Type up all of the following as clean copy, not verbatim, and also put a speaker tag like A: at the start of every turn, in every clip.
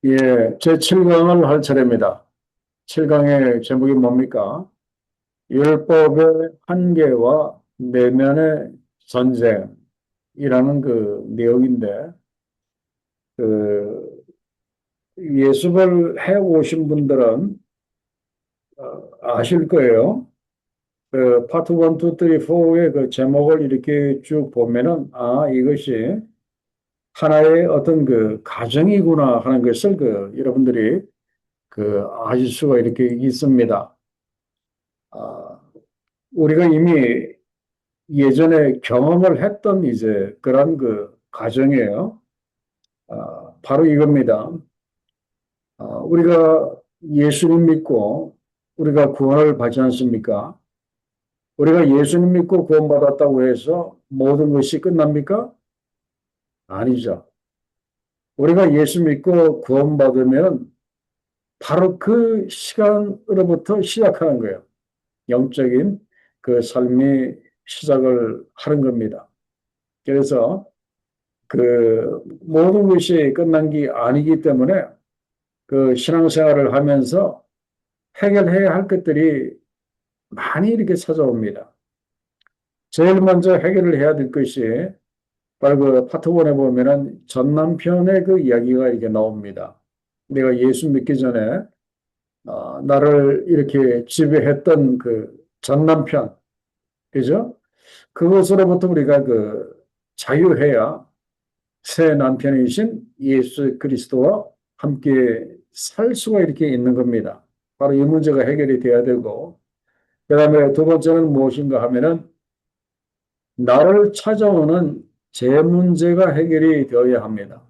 A: 예, 제 7강을 할 차례입니다. 7강의 제목이 뭡니까? 율법의 한계와 내면의 전쟁이라는 그 내용인데, 그 예습을 해 오신 분들은 아실 거예요. 그 파트 1, 2, 3, 4의 그 제목을 이렇게 쭉 보면은, 이것이 하나의 어떤 그 가정이구나 하는 것을 여러분들이 아실 수가 이렇게 있습니다. 아, 우리가 이미 예전에 경험을 했던 이제 그런 그 과정이에요. 바로 이겁니다. 우리가 예수님 믿고 우리가 구원을 받지 않습니까? 우리가 예수님 믿고 구원받았다고 해서 모든 것이 끝납니까? 아니죠. 우리가 예수 믿고 구원받으면 바로 그 시간으로부터 시작하는 거예요. 영적인 그 삶이 시작을 하는 겁니다. 그래서 모든 것이 끝난 게 아니기 때문에 그 신앙생활을 하면서 해결해야 할 것들이 많이 이렇게 찾아옵니다. 제일 먼저 해결을 해야 될 것이 바로 그 파트 1에 보면은 전 남편의 그 이야기가 이렇게 나옵니다. 내가 예수 믿기 전에 나를 이렇게 지배했던 그 전 남편, 그죠? 그것으로부터 우리가 자유해야 새 남편이신 예수 그리스도와 함께 살 수가 이렇게 있는 겁니다. 바로 이 문제가 해결이 돼야 되고, 그 다음에 두 번째는 무엇인가 하면은, 나를 찾아오는 제 문제가 해결이 되어야 합니다.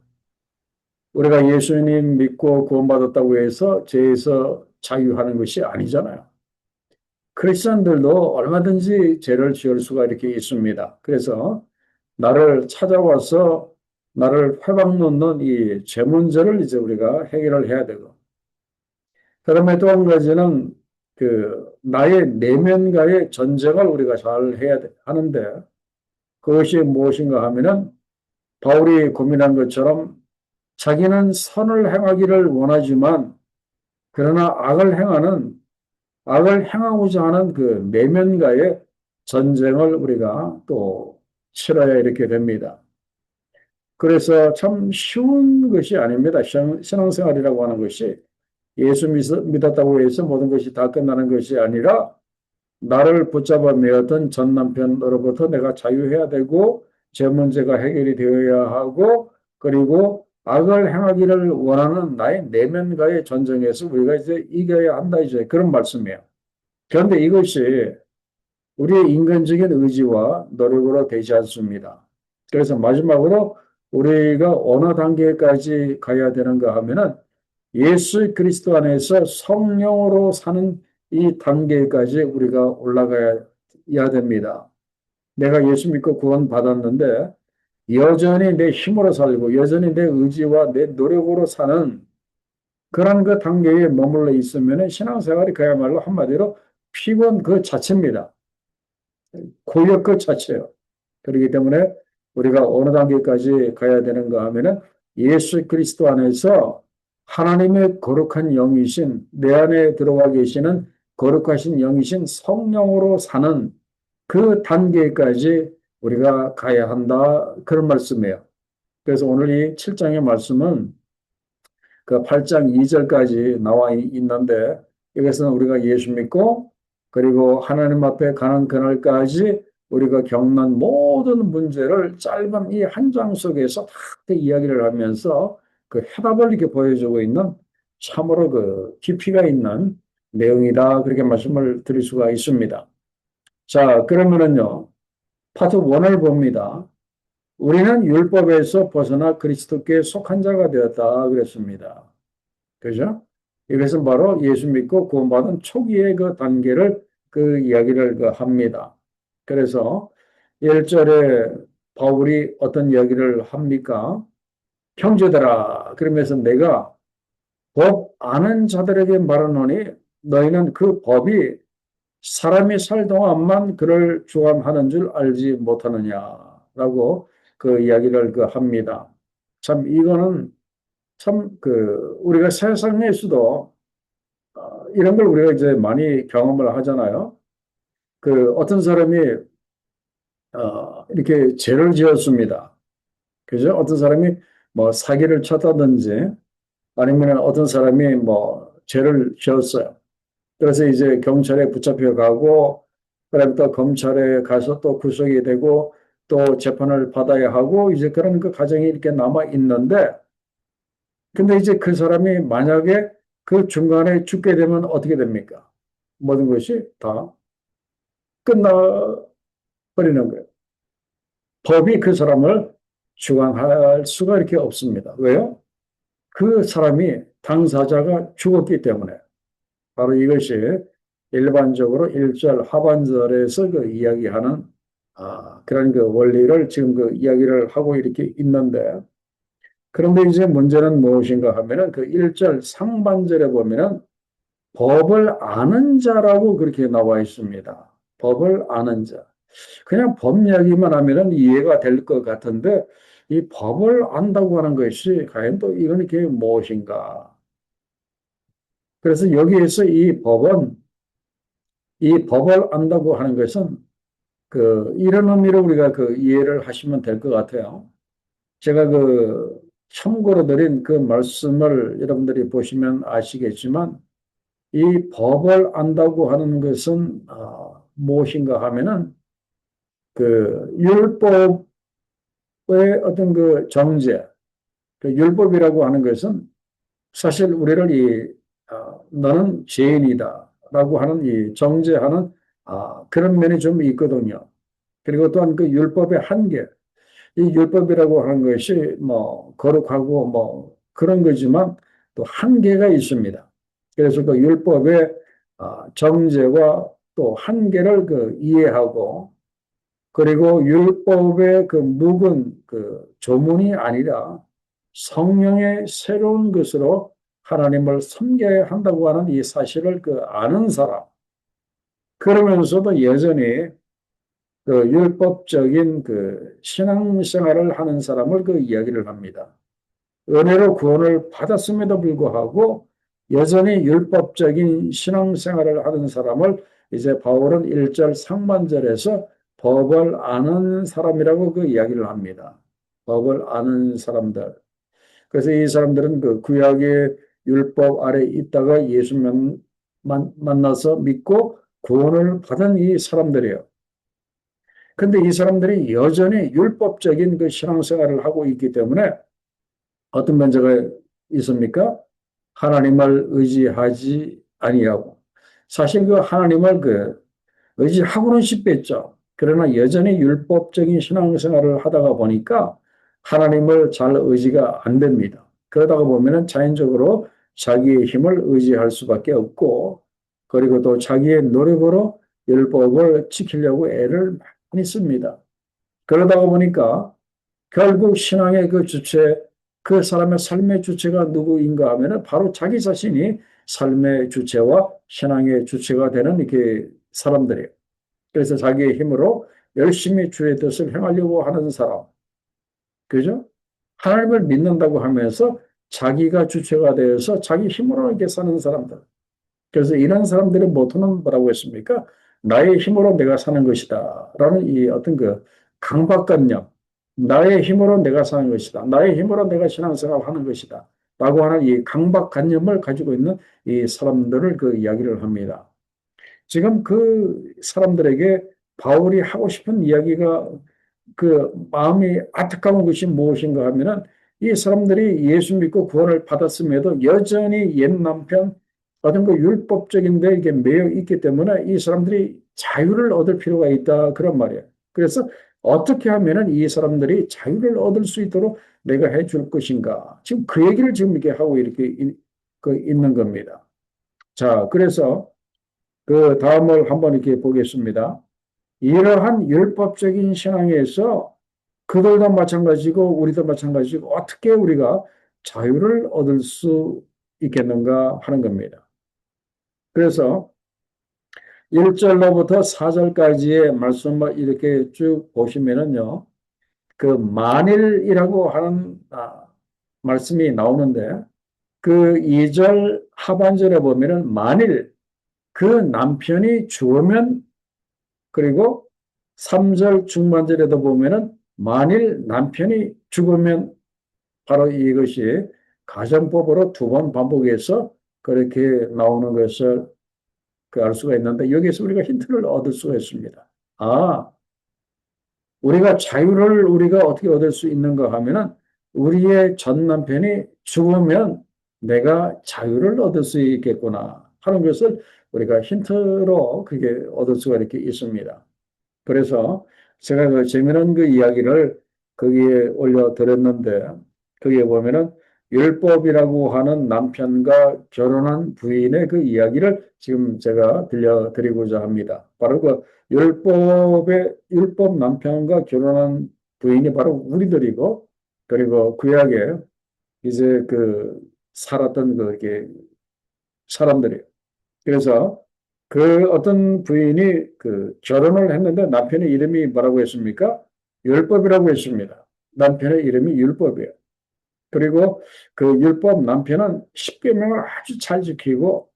A: 우리가 예수님 믿고 구원받았다고 해서 죄에서 자유하는 것이 아니잖아요. 크리스천들도 얼마든지 죄를 지을 수가 이렇게 있습니다. 그래서 나를 찾아와서 나를 회방 놓는 이 죄 문제를 이제 우리가 해결을 해야 되고, 그다음에 또 한 가지는 나의 내면과의 전쟁을 우리가 잘 해야 하는데, 그것이 무엇인가 하면은 바울이 고민한 것처럼 자기는 선을 행하기를 원하지만 그러나 악을 행하고자 하는 그 내면과의 전쟁을 우리가 또 치러야 이렇게 됩니다. 그래서 참 쉬운 것이 아닙니다. 신앙생활이라고 하는 것이 예수 믿었다고 해서 모든 것이 다 끝나는 것이 아니라 나를 붙잡아 매었던 전 남편으로부터 내가 자유해야 되고 제 문제가 해결이 되어야 하고 그리고 악을 행하기를 원하는 나의 내면과의 전쟁에서 우리가 이제 이겨야 한다 이제 그런 말씀이에요. 그런데 이것이 우리의 인간적인 의지와 노력으로 되지 않습니다. 그래서 마지막으로 우리가 어느 단계까지 가야 되는가 하면은 예수 그리스도 안에서 성령으로 사는 이 단계까지 우리가 올라가야 됩니다. 내가 예수 믿고 구원받았는데 여전히 내 힘으로 살고 여전히 내 의지와 내 노력으로 사는 그런 그 단계에 머물러 있으면 신앙생활이 그야말로 한마디로 피곤 그 자체입니다. 고역 그 자체예요. 그렇기 때문에 우리가 어느 단계까지 가야 되는가 하면은 예수 그리스도 안에서 하나님의 거룩한 영이신 내 안에 들어와 계시는 거룩하신 영이신 성령으로 사는 그 단계까지 우리가 가야 한다. 그런 말씀이에요. 그래서 오늘 이 7장의 말씀은 그 8장 2절까지 나와 있는데 이것은 우리가 예수 믿고 그리고 하나님 앞에 가는 그날까지 우리가 겪는 모든 문제를 짧은 이 한 장 속에서 다 이야기를 하면서 그 해답을 이렇게 보여주고 있는 참으로 그 깊이가 있는 내용이다. 그렇게 말씀을 드릴 수가 있습니다. 자, 그러면은요, 파트 1을 봅니다. 우리는 율법에서 벗어나 그리스도께 속한 자가 되었다. 그랬습니다. 그죠? 이것은 바로 예수 믿고 구원받은 초기의 그 단계를 그 이야기를 합니다. 그래서 1절에 바울이 어떤 이야기를 합니까? 형제들아, 그러면서 내가 법 아는 자들에게 말하노니 너희는 그 법이 사람이 살 동안만 그를 주관하는 줄 알지 못하느냐라고 그 이야기를 합니다. 참 이거는 참, 우리가 세상에서도 이런 걸 우리가 이제 많이 경험을 하잖아요. 어떤 사람이, 이렇게 죄를 지었습니다. 그죠? 어떤 사람이 뭐 사기를 쳤다든지 아니면 어떤 사람이 뭐 죄를 지었어요. 그래서 이제 경찰에 붙잡혀 가고, 그다음에 또 검찰에 가서 또 구속이 되고, 또 재판을 받아야 하고, 이제 그런 그 과정이 이렇게 남아 있는데, 근데 이제 그 사람이 만약에 그 중간에 죽게 되면 어떻게 됩니까? 모든 것이 다 끝나버리는 거예요. 법이 그 사람을 주관할 수가 이렇게 없습니다. 왜요? 그 사람이 당사자가 죽었기 때문에. 바로 이것이 일반적으로 1절 하반절에서 그 이야기하는 그런 그 원리를 지금 그 이야기를 하고 이렇게 있는데, 그런데 이제 문제는 무엇인가 하면은 그 1절 상반절에 보면은 법을 아는 자라고 그렇게 나와 있습니다. 법을 아는 자. 그냥 법 이야기만 하면은 이해가 될 것 같은데, 이 법을 안다고 하는 것이 과연 또 이건 이게 무엇인가? 그래서 여기에서 이 법을 안다고 하는 것은 이런 의미로 우리가 이해를 하시면 될 것 같아요. 제가 참고로 드린 그 말씀을 여러분들이 보시면 아시겠지만, 이 법을 안다고 하는 것은, 무엇인가 하면은, 율법의 어떤 정죄, 율법이라고 하는 것은 사실 우리를 너는 죄인이다 라고 하는 이 정죄하는 그런 면이 좀 있거든요. 그리고 또한 그 율법의 한계, 이 율법이라고 하는 것이 뭐 거룩하고 뭐 그런 거지만 또 한계가 있습니다. 그래서 그 율법의 정죄와 또 한계를 이해하고, 그리고 율법의 묵은 조문이 아니라 성령의 새로운 것으로 하나님을 섬겨야 한다고 하는 이 사실을 아는 사람, 그러면서도 여전히 율법적인 신앙생활을 하는 사람을 이야기를 합니다. 은혜로 구원을 받았음에도 불구하고 여전히 율법적인 신앙생활을 하는 사람을 이제 바울은 1절 상반절에서 법을 아는 사람이라고 이야기를 합니다. 법을 아는 사람들. 그래서 이 사람들은 구약의 율법 아래 있다가 예수 만나서 믿고 구원을 받은 이 사람들이에요. 근데 이 사람들이 여전히 율법적인 신앙생활을 하고 있기 때문에 어떤 문제가 있습니까? 하나님을 의지하지 아니하고. 사실 하나님을 의지하고는 싶겠죠. 그러나 여전히 율법적인 신앙생활을 하다가 보니까 하나님을 잘 의지가 안 됩니다. 그러다가 보면은 자연적으로 자기의 힘을 의지할 수밖에 없고, 그리고 또 자기의 노력으로 율법을 지키려고 애를 많이 씁니다. 그러다가 보니까 결국 신앙의 주체, 그 사람의 삶의 주체가 누구인가 하면은 바로 자기 자신이 삶의 주체와 신앙의 주체가 되는 이렇게 사람들이에요. 그래서 자기의 힘으로 열심히 주의 뜻을 행하려고 하는 사람. 그죠? 하나님을 믿는다고 하면서 자기가 주체가 되어서 자기 힘으로 이렇게 사는 사람들. 그래서 이런 사람들의 모토는 뭐라고 했습니까? 나의 힘으로 내가 사는 것이다. 라는 이 어떤 강박관념. 나의 힘으로 내가 사는 것이다. 나의 힘으로 내가 신앙생활을 하는 것이다. 라고 하는 이 강박관념을 가지고 있는 이 사람들을 이야기를 합니다. 지금 그 사람들에게 바울이 하고 싶은 이야기가 마음이 안타까운 것이 무엇인가 하면은 이 사람들이 예수 믿고 구원을 받았음에도 여전히 옛 남편 어떤 율법적인데 이게 매여 있기 때문에 이 사람들이 자유를 얻을 필요가 있다 그런 말이에요. 그래서 어떻게 하면은 이 사람들이 자유를 얻을 수 있도록 내가 해줄 것인가? 지금 그 얘기를 지금 이렇게 하고 이렇게 있는 겁니다. 자, 그래서 다음을 한번 이렇게 보겠습니다. 이러한 율법적인 신앙에서 그들도 마찬가지고 우리도 마찬가지고 어떻게 우리가 자유를 얻을 수 있겠는가 하는 겁니다. 그래서 1절로부터 4절까지의 말씀을 이렇게 쭉 보시면은요, 만일이라고 하는 말씀이 나오는데 그 2절 하반절에 보면은 만일 그 남편이 죽으면 그리고 3절 중반절에도 보면은 만일 남편이 죽으면 바로 이것이 가정법으로 두 번 반복해서 그렇게 나오는 것을 그 알 수가 있는데 여기서 우리가 힌트를 얻을 수가 있습니다. 아, 우리가 자유를 우리가 어떻게 얻을 수 있는가 하면은 우리의 전 남편이 죽으면 내가 자유를 얻을 수 있겠구나 하는 것을 우리가 힌트로 그게 얻을 수가 이렇게 있습니다. 그래서 제가 그 재미난 그 이야기를 거기에 올려드렸는데 거기에 보면은 율법이라고 하는 남편과 결혼한 부인의 그 이야기를 지금 제가 들려드리고자 합니다. 바로 그 율법 남편과 결혼한 부인이 바로 우리들이고 그리고 구약에 이제 그 살았던 그게 사람들이에요. 그래서 그 어떤 부인이 그 결혼을 했는데 남편의 이름이 뭐라고 했습니까? 율법이라고 했습니다. 남편의 이름이 율법이에요. 그리고 그 율법 남편은 십계명을 아주 잘 지키고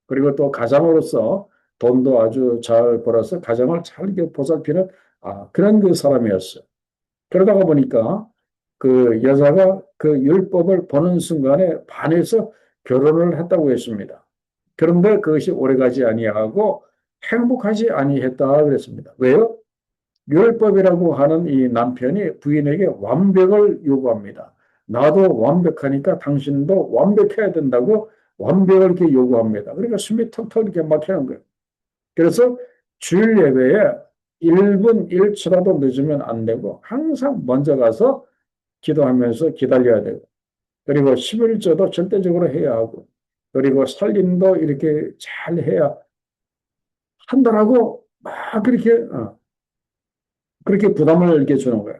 A: 그리고 또 가장으로서 돈도 아주 잘 벌어서 가정을 잘 보살피는 그런 그 사람이었어요. 그러다가 보니까 그 여자가 그 율법을 보는 순간에 반해서 결혼을 했다고 했습니다. 그런데 그것이 오래가지 아니하고 행복하지 아니했다 그랬습니다. 왜요? 율법이라고 하는 이 남편이 부인에게 완벽을 요구합니다. 나도 완벽하니까 당신도 완벽해야 된다고 완벽을 이렇게 요구합니다. 그러니까 숨이 턱턱 이렇게 막히는 거예요. 그래서 주일 예배에 1분 1초라도 늦으면 안 되고 항상 먼저 가서 기도하면서 기다려야 되고 그리고 11조도 절대적으로 해야 하고 그리고 살림도 이렇게 잘 해야 한다라고 막 그렇게 부담을 이렇게 주는 거예요.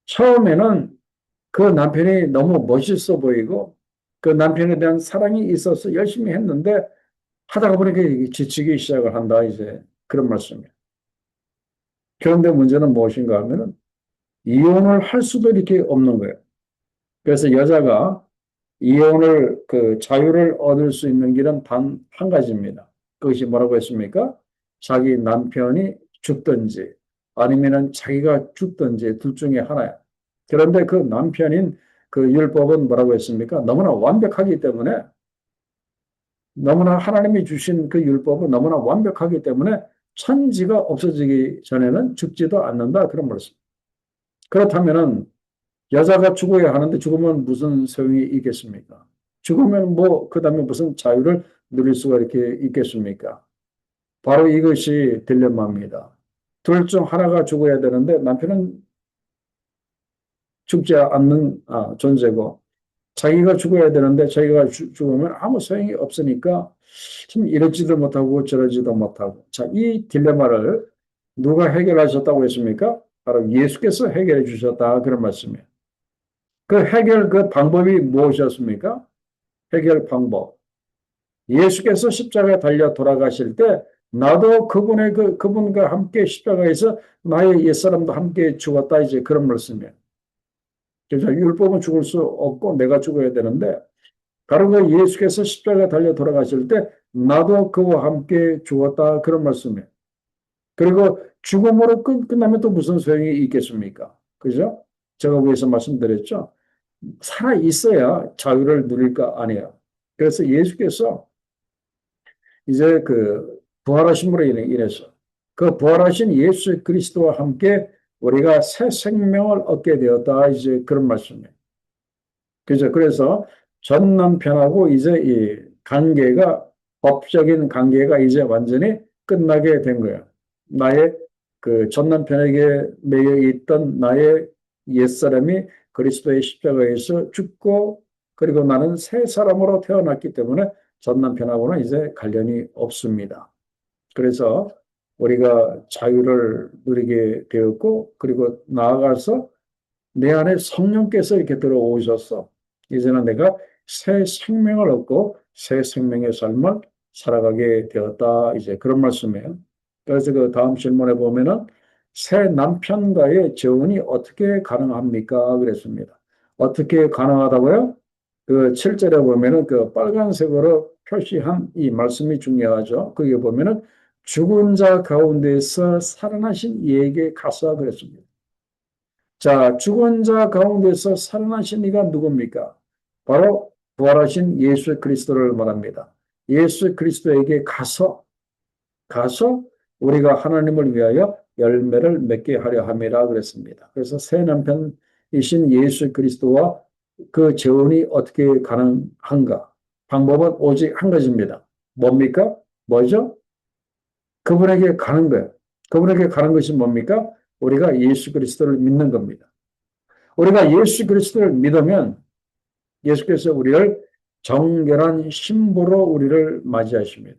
A: 처음에는 그 남편이 너무 멋있어 보이고 그 남편에 대한 사랑이 있어서 열심히 했는데 하다가 보니까 지치기 시작을 한다 이제 그런 말씀이에요. 그런데 문제는 무엇인가 하면은 이혼을 할 수도 이렇게 없는 거예요. 그래서 여자가 이혼을 그 자유를 얻을 수 있는 길은 단 한 가지입니다. 그것이 뭐라고 했습니까? 자기 남편이 죽든지 아니면은 자기가 죽든지 둘 중에 하나야. 그런데 그 남편인 그 율법은 뭐라고 했습니까? 너무나 완벽하기 때문에 너무나 하나님이 주신 그 율법은 너무나 완벽하기 때문에 천지가 없어지기 전에는 죽지도 않는다 그런 말씀. 그렇다면은 여자가 죽어야 하는데 죽으면 무슨 소용이 있겠습니까? 죽으면 뭐, 그 다음에 무슨 자유를 누릴 수가 이렇게 있겠습니까? 바로 이것이 딜레마입니다. 둘 중 하나가 죽어야 되는데 남편은 죽지 않는 존재고 자기가 죽어야 되는데 자기가 죽으면 아무 소용이 없으니까 참 이러지도 못하고 저러지도 못하고 자, 이 딜레마를 누가 해결하셨다고 했습니까? 바로 예수께서 해결해 주셨다 그런 말씀이에요. 그 해결 그 방법이 무엇이었습니까? 해결 방법. 예수께서 십자가에 달려 돌아가실 때 나도 그분과 함께 십자가에서 나의 옛사람도 함께 죽었다 이제 그런 말씀이에요. 그래서 율법은 죽을 수 없고 내가 죽어야 되는데 바로 그 예수께서 십자가에 달려 돌아가실 때 나도 그와 함께 죽었다 그런 말씀이에요. 그리고 죽음으로 끝나면 또 무슨 소용이 있겠습니까? 그죠? 제가 위에서 말씀드렸죠. 살아 있어야 자유를 누릴까 아니에요. 그래서 예수께서 이제 그 부활하심으로 인해서 그 부활하신 예수 그리스도와 함께 우리가 새 생명을 얻게 되었다. 이제 그런 말씀이에요. 그죠? 그래서 전 남편하고 이제 이 관계가 법적인 관계가 이제 완전히 끝나게 된 거예요. 나의 그 전 남편에게 매여 있던 나의 옛사람이 그리스도의 십자가에서 죽고 그리고 나는 새 사람으로 태어났기 때문에 전 남편하고는 이제 관련이 없습니다. 그래서 우리가 자유를 누리게 되었고 그리고 나아가서 내 안에 성령께서 이렇게 들어오셔서 이제는 내가 새 생명을 얻고 새 생명의 삶을 살아가게 되었다. 이제 그런 말씀이에요. 그래서 그 다음 질문에 보면은 새 남편과의 재혼이 어떻게 가능합니까? 그랬습니다. 어떻게 가능하다고요? 그 7절에 보면은 그 빨간색으로 표시한 이 말씀이 중요하죠. 거기 보면은 죽은 자 가운데서 살아나신 이에게 가서 그랬습니다. 자, 죽은 자 가운데서 살아나신 이가 누굽니까? 바로 부활하신 예수 그리스도를 말합니다. 예수 그리스도에게 가서 우리가 하나님을 위하여 열매를 맺게 하려 함이라 그랬습니다. 그래서 새 남편이신 예수 그리스도와 그 재혼이 어떻게 가능한가? 방법은 오직 한 가지입니다. 뭡니까? 뭐죠? 그분에게 가는 거예요. 그분에게 가는 것이 뭡니까? 우리가 예수 그리스도를 믿는 겁니다. 우리가 예수 그리스도를 믿으면 예수께서 우리를 정결한 신부로 우리를 맞이하십니다.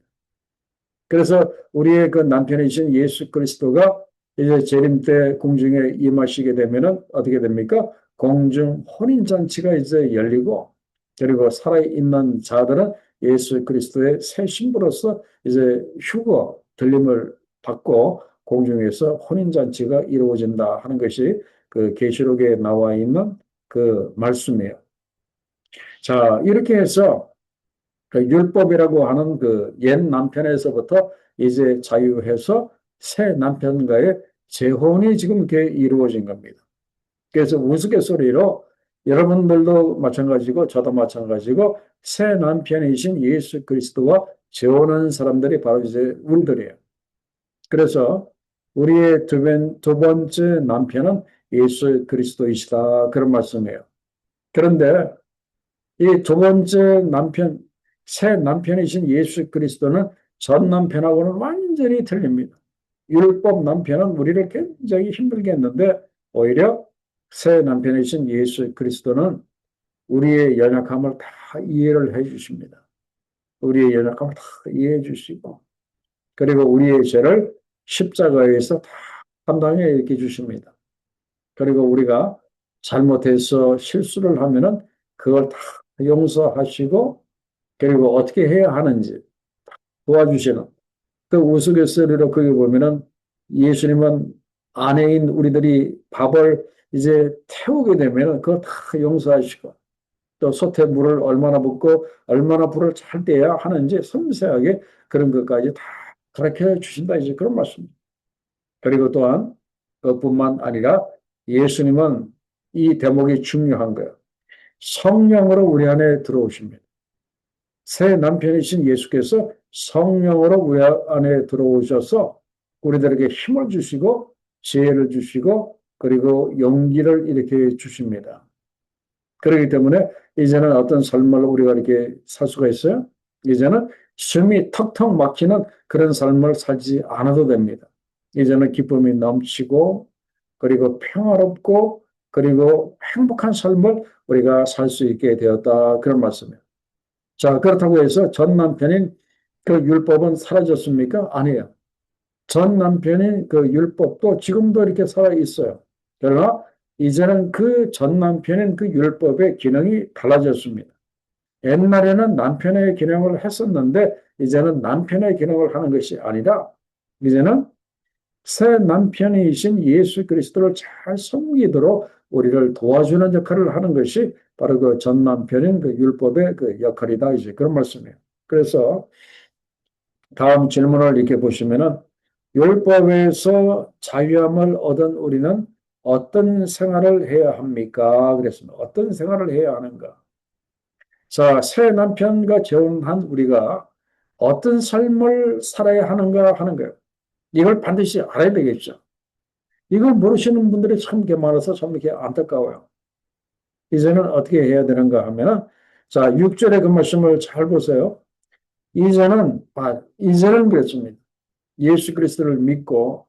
A: 그래서 우리의 그 남편이신 예수 그리스도가 이제 재림 때 공중에 임하시게 되면은 어떻게 됩니까? 공중 혼인잔치가 이제 열리고, 그리고 살아있는 자들은 예수 그리스도의 새 신부로서 이제 휴거 들림을 받고 공중에서 혼인잔치가 이루어진다 하는 것이 그 계시록에 나와 있는 그 말씀이에요. 자, 이렇게 해서 그 율법이라고 하는 그 옛 남편에서부터 이제 자유해서 새 남편과의 재혼이 지금 이렇게 이루어진 겁니다. 그래서 우스갯소리로 여러분들도 마찬가지고 저도 마찬가지고 새 남편이신 예수 그리스도와 재혼한 사람들이 바로 이제 우리들이에요. 그래서 우리의 두 번째 남편은 예수 그리스도이시다 그런 말씀이에요. 그런데 이 두 번째 남편, 새 남편이신 예수 그리스도는 전 남편하고는 완전히 틀립니다. 율법 남편은 우리를 굉장히 힘들게 했는데 오히려 새 남편이신 예수 그리스도는 우리의 연약함을 다 이해를 해 주십니다. 우리의 연약함을 다 이해해 주시고 그리고 우리의 죄를 십자가에서 다 감당해 이렇게 주십니다. 그리고 우리가 잘못해서 실수를 하면은 그걸 다 용서하시고 그리고 어떻게 해야 하는지 도와주시는 그 우스갯소리로 거기 보면은 예수님은 아내인 우리들이 밥을 이제 태우게 되면은 그거 다 용서하시고 또 솥에 물을 얼마나 붓고 얼마나 불을 잘 떼야 하는지 섬세하게 그런 것까지 다 가르쳐 주신다 이제 그런 말씀입니다. 그리고 또한 그뿐만 아니라 예수님은 이 대목이 중요한 거예요. 성령으로 우리 안에 들어오십니다. 새 남편이신 예수께서 성령으로 우리 안에 들어오셔서 우리들에게 힘을 주시고 지혜를 주시고 그리고 용기를 이렇게 주십니다. 그렇기 때문에 이제는 어떤 삶을 우리가 이렇게 살 수가 있어요? 이제는 숨이 턱턱 막히는 그런 삶을 살지 않아도 됩니다. 이제는 기쁨이 넘치고 그리고 평화롭고 그리고 행복한 삶을 우리가 살 수 있게 되었다. 그런 말씀이에요. 자, 그렇다고 해서 전 남편인 그 율법은 사라졌습니까? 아니에요. 전 남편인 그 율법도 지금도 이렇게 살아 있어요. 그러나 이제는 그 전 남편인 그 율법의 기능이 달라졌습니다. 옛날에는 남편의 기능을 했었는데 이제는 남편의 기능을 하는 것이 아니라 이제는 새 남편이신 예수 그리스도를 잘 섬기도록 우리를 도와주는 역할을 하는 것이 바로 그 전 남편인 그 율법의 그 역할이다. 이제 그런 말씀이에요. 그래서 다음 질문을 이렇게 보시면은 율법에서 자유함을 얻은 우리는 어떤 생활을 해야 합니까? 그랬습니다. 어떤 생활을 해야 하는가? 자, 새 남편과 재혼한 우리가 어떤 삶을 살아야 하는가 하는 거예요. 이걸 반드시 알아야 되겠죠. 이걸 모르시는 분들이 참 많아서 참 이렇게 안타까워요. 이제는 어떻게 해야 되는가 하면은, 자, 6절의 그 말씀을 잘 보세요. 이제는 그랬습니다. 예수 그리스도를 믿고,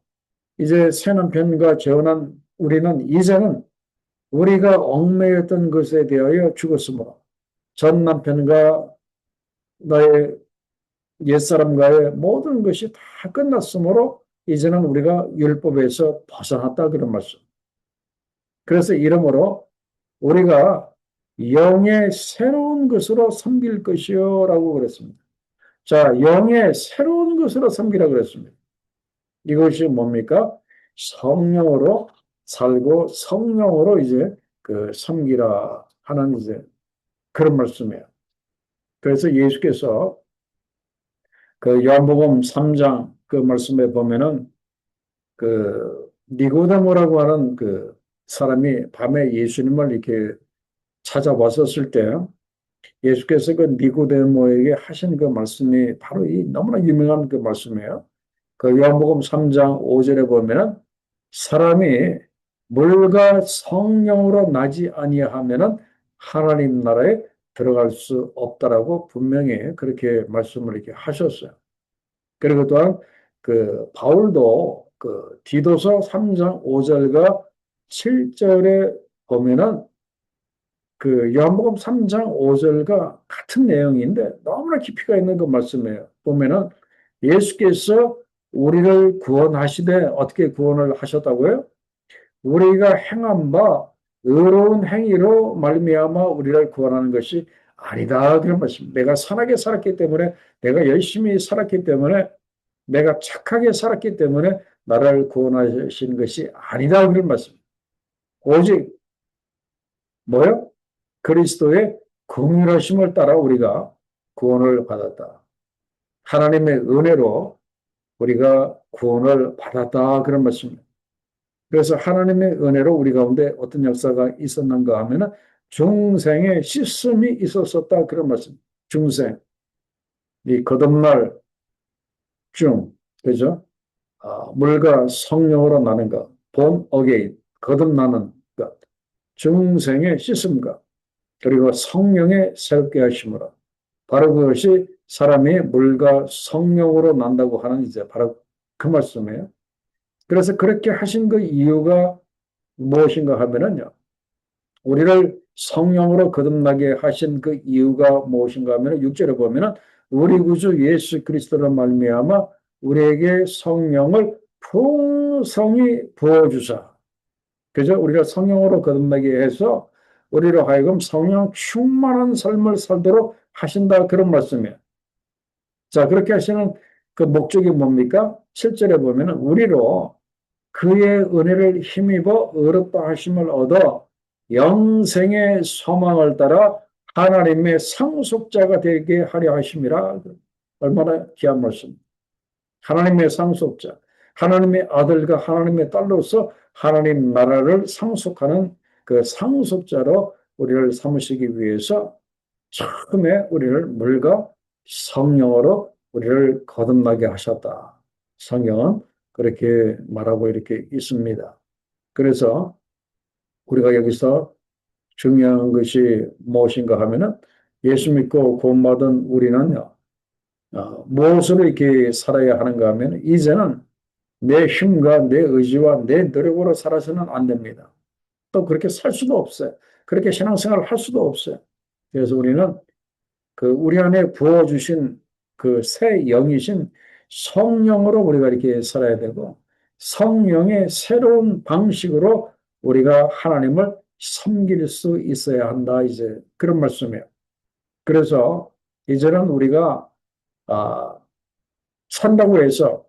A: 이제 새 남편과 재혼한 우리는 이제는 우리가 얽매였던 것에 대하여 죽었으므로, 전 남편과 나의 옛사람과의 모든 것이 다 끝났으므로, 이제는 우리가 율법에서 벗어났다 그런 말씀. 그래서 이러므로 우리가 영의 새로운 것으로 섬길 것이요라고 그랬습니다. 자, 영의 새로운 것으로 섬기라고 그랬습니다. 이것이 뭡니까? 성령으로 살고 성령으로 이제 섬기라 하는 이제 그런 말씀이에요. 그래서 예수께서 요한복음 3장 그 말씀에 보면은 니고데모라고 하는 사람이 밤에 예수님을 이렇게 찾아왔었을 때 예수께서 니고데모에게 하신 그 말씀이 바로 이 너무나 유명한 그 말씀이에요. 요한복음 3장 5절에 보면은 사람이 물과 성령으로 나지 아니하면은 하나님 나라에 들어갈 수 없다라고 분명히 그렇게 말씀을 이렇게 하셨어요. 그리고 또한 바울도 디도서 3장 5절과 7절에 보면은 요한복음 3장 5절과 같은 내용인데 너무나 깊이가 있는 그 말씀이에요. 보면은 예수께서 우리를 구원하시되 어떻게 구원을 하셨다고요? 우리가 행한 바 의로운 행위로 말미암아 우리를 구원하는 것이 아니다 그런 말씀입니다. 내가 선하게 살았기 때문에 내가 열심히 살았기 때문에 내가 착하게 살았기 때문에 나를 구원하시는 것이 아니다 그런 말씀입니다. 오직 뭐요? 그리스도의 긍휼하심을 따라 우리가 구원을 받았다. 하나님의 은혜로 우리가 구원을 받았다 그런 말씀입니다. 그래서 하나님의 은혜로 우리 가운데 어떤 역사가 있었는가 하면은 중생의 씻음이 있었었다 그런 말씀. 중생 이 거듭날 중 그죠? 물과 성령으로 나는 것, born again 거듭나는 것, 중생의 씻음과 그리고 성령의 새롭게 하심으로 바로 그것이 사람이 물과 성령으로 난다고 하는 이제 바로 그 말씀이에요. 그래서 그렇게 하신 그 이유가 무엇인가 하면은요. 우리를 성령으로 거듭나게 하신 그 이유가 무엇인가 하면 6절에 보면은 우리 구주 예수 그리스도로 말미암아 우리에게 성령을 풍성히 부어주사. 그죠? 우리가 성령으로 거듭나게 해서 우리로 하여금 성령 충만한 삶을 살도록 하신다 그런 말씀이에요. 자, 그렇게 하시는 그 목적이 뭡니까? 7절에 보면은 우리로 그의 은혜를 힘입어 의롭다 하심을 얻어 영생의 소망을 따라 하나님의 상속자가 되게 하려 하심이라. 얼마나 귀한 말씀. 하나님의 상속자, 하나님의 아들과 하나님의 딸로서 하나님 나라를 상속하는 그 상속자로 우리를 삼으시기 위해서 처음에 우리를 물과 성령으로 우리를 거듭나게 하셨다. 성경은 그렇게 말하고 이렇게 있습니다. 그래서 우리가 여기서 중요한 것이 무엇인가 하면은 예수 믿고 구원받은 우리는요, 무엇으로 이렇게 살아야 하는가 하면 이제는 내 힘과 내 의지와 내 노력으로 살아서는 안 됩니다. 또 그렇게 살 수도 없어요. 그렇게 신앙생활을 할 수도 없어요. 그래서 우리는 우리 안에 부어주신 그 새 영이신 성령으로 우리가 이렇게 살아야 되고 성령의 새로운 방식으로 우리가 하나님을 섬길 수 있어야 한다. 이제 그런 말씀이에요. 그래서 이제는 우리가 아, 산다고 해서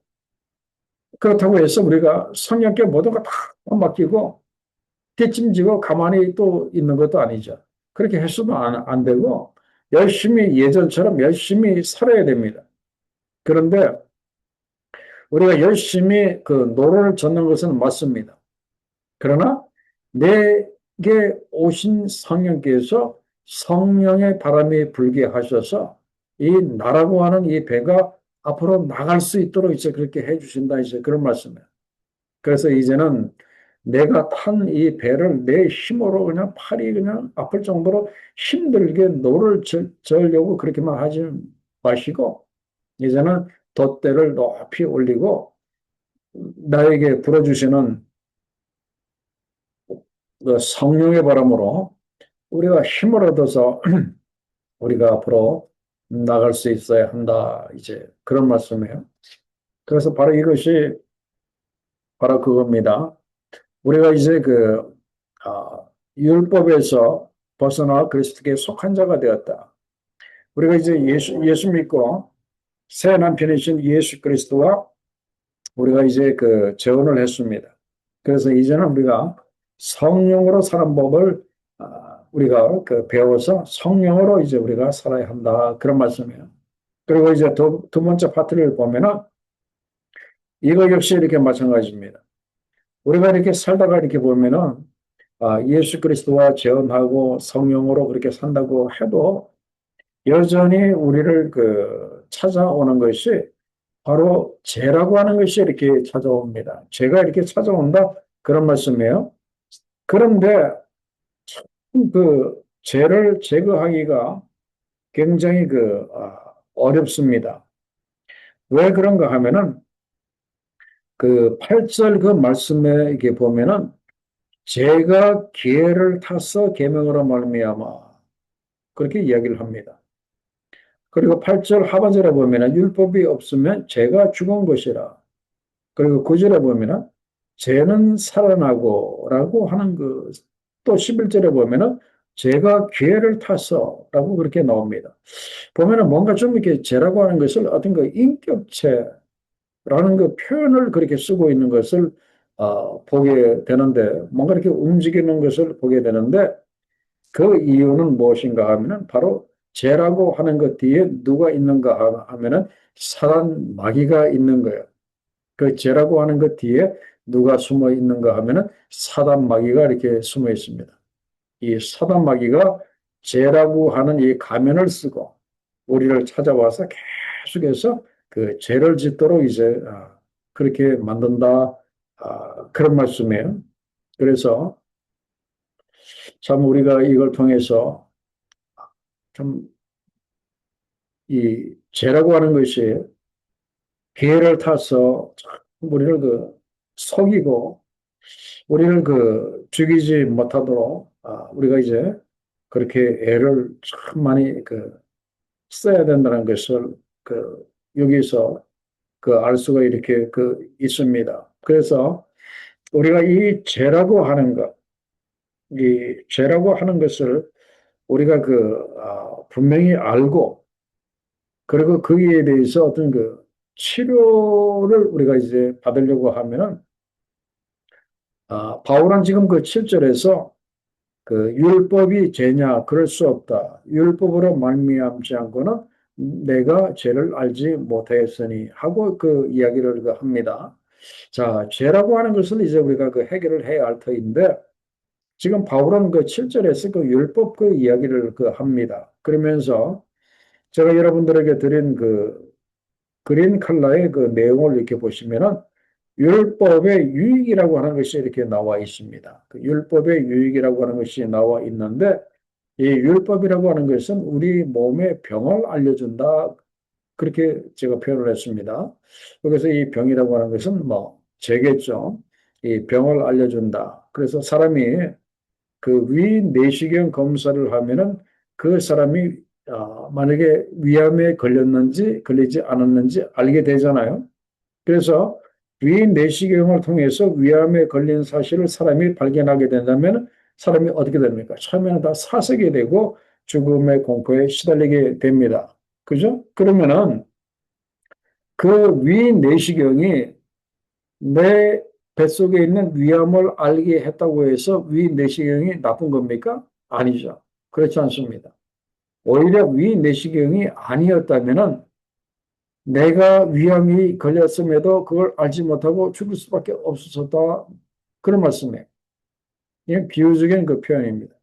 A: 그렇다고 해서 우리가 성령께 모든 거 다 맡기고 뒷짐지고 가만히 또 있는 것도 아니죠. 그렇게 해서도 안 되고 열심히 예전처럼 열심히 살아야 됩니다. 그런데 우리가 열심히 노를 젓는 것은 맞습니다. 그러나 내게 오신 성령께서 성령의 바람이 불게 하셔서 이 나라고 하는 이 배가 앞으로 나갈 수 있도록 이제 그렇게 해주신다 이제 그런 말씀이에요. 그래서 이제는 내가 탄 이 배를 내 힘으로 그냥 팔이 그냥 아플 정도로 힘들게 노를 저으려고 그렇게만 하지 마시고 이제는 돛대를 높이 올리고 나에게 불어주시는 그 성령의 바람으로 우리가 힘을 얻어서 우리가 앞으로 나갈 수 있어야 한다. 이제 그런 말씀이에요. 그래서 바로 이것이 바로 그겁니다. 우리가 이제 율법에서 벗어나 그리스도께 속한 자가 되었다. 우리가 이제 예수 믿고 새 남편이신 예수 그리스도와 우리가 이제 재혼을 했습니다. 그래서 이제는 우리가 성령으로 사는 법을 우리가 그 배워서 성령으로 이제 우리가 살아야 한다. 그런 말씀이에요. 그리고 이제 두 번째 파트를 보면은 이거 역시 이렇게 마찬가지입니다. 우리가 이렇게 살다가 이렇게 보면은 예수 그리스도와 재혼하고 성령으로 그렇게 산다고 해도 여전히 우리를 그 찾아오는 것이 바로 죄라고 하는 것이 이렇게 찾아옵니다. 죄가 이렇게 찾아온다 그런 말씀이에요. 그런데 그 죄를 제거하기가 굉장히 어렵습니다. 왜 그런가 하면은 그 8절 그 말씀에 이렇게 보면은 죄가 기회를 타서 계명으로 말미암아 그렇게 이야기를 합니다. 그리고 8절 하반절에 보면은 율법이 없으면 죄가 죽은 것이라. 그리고 9절에 보면은 죄는 살아나고라고 하는 또 11절에 보면은 죄가 기회를 타서라고 그렇게 나옵니다. 보면은 뭔가 좀 이렇게 죄라고 하는 것을 어떤 인격체라는 그 표현을 그렇게 쓰고 있는 것을 보게 되는데 뭔가 이렇게 움직이는 것을 보게 되는데 그 이유는 무엇인가 하면은 바로 죄라고 하는 것 뒤에 누가 있는가 하면은 사단 마귀가 있는 거예요. 그 죄라고 하는 것 뒤에 누가 숨어 있는가 하면은 사단 마귀가 이렇게 숨어 있습니다. 이 사단 마귀가 죄라고 하는 이 가면을 쓰고 우리를 찾아와서 계속해서 그 죄를 짓도록 이제 그렇게 만든다. 그런 말씀이에요. 그래서 참 우리가 이걸 통해서 좀 이 죄라고 하는 것이 기회를 타서 우리를 속이고 우리를 죽이지 못하도록 우리가 이제 그렇게 애를 참 많이 써야 된다는 것을 여기서 알 수가 이렇게 있습니다. 그래서 우리가 이 죄라고 하는 것, 이 죄라고 하는 것을 우리가 분명히 알고 그리고 거기에 대해서 어떤 치료를 우리가 이제 받으려고 하면은 바울은 지금 7절에서 율법이 죄냐? 그럴 수 없다. 율법으로 말미암지 않고는 내가 죄를 알지 못하였으니 하고 이야기를 합니다. 자, 죄라고 하는 것을 이제 우리가 해결을 해야 할 터인데 지금 바울은 7절에서 율법 이야기를 합니다. 그러면서 제가 여러분들에게 드린 그린 칼라의 내용을 이렇게 보시면은 율법의 유익이라고 하는 것이 이렇게 나와 있습니다. 율법의 유익이라고 하는 것이 나와 있는데 이 율법이라고 하는 것은 우리 몸의 병을 알려준다. 그렇게 제가 표현을 했습니다. 그래서 이 병이라고 하는 것은 죄겠죠. 이 병을 알려준다. 그래서 사람이 위내시경 검사를 하면은 그 사람이 만약에 위암에 걸렸는지 걸리지 않았는지 알게 되잖아요. 그래서 위내시경을 통해서 위암에 걸린 사실을 사람이 발견하게 된다면 사람이 어떻게 됩니까? 처음에는 다 사색이 되고 죽음의 공포에 시달리게 됩니다. 그죠? 그러면은 위내시경이 내 뱃속에 있는 위암을 알게 했다고 해서 위내시경이 나쁜 겁니까? 아니죠. 그렇지 않습니다. 오히려 위내시경이 아니었다면은 내가 위암이 걸렸음에도 그걸 알지 못하고 죽을 수밖에 없었다. 그런 말씀이에요. 이게 비유적인 표현입니다.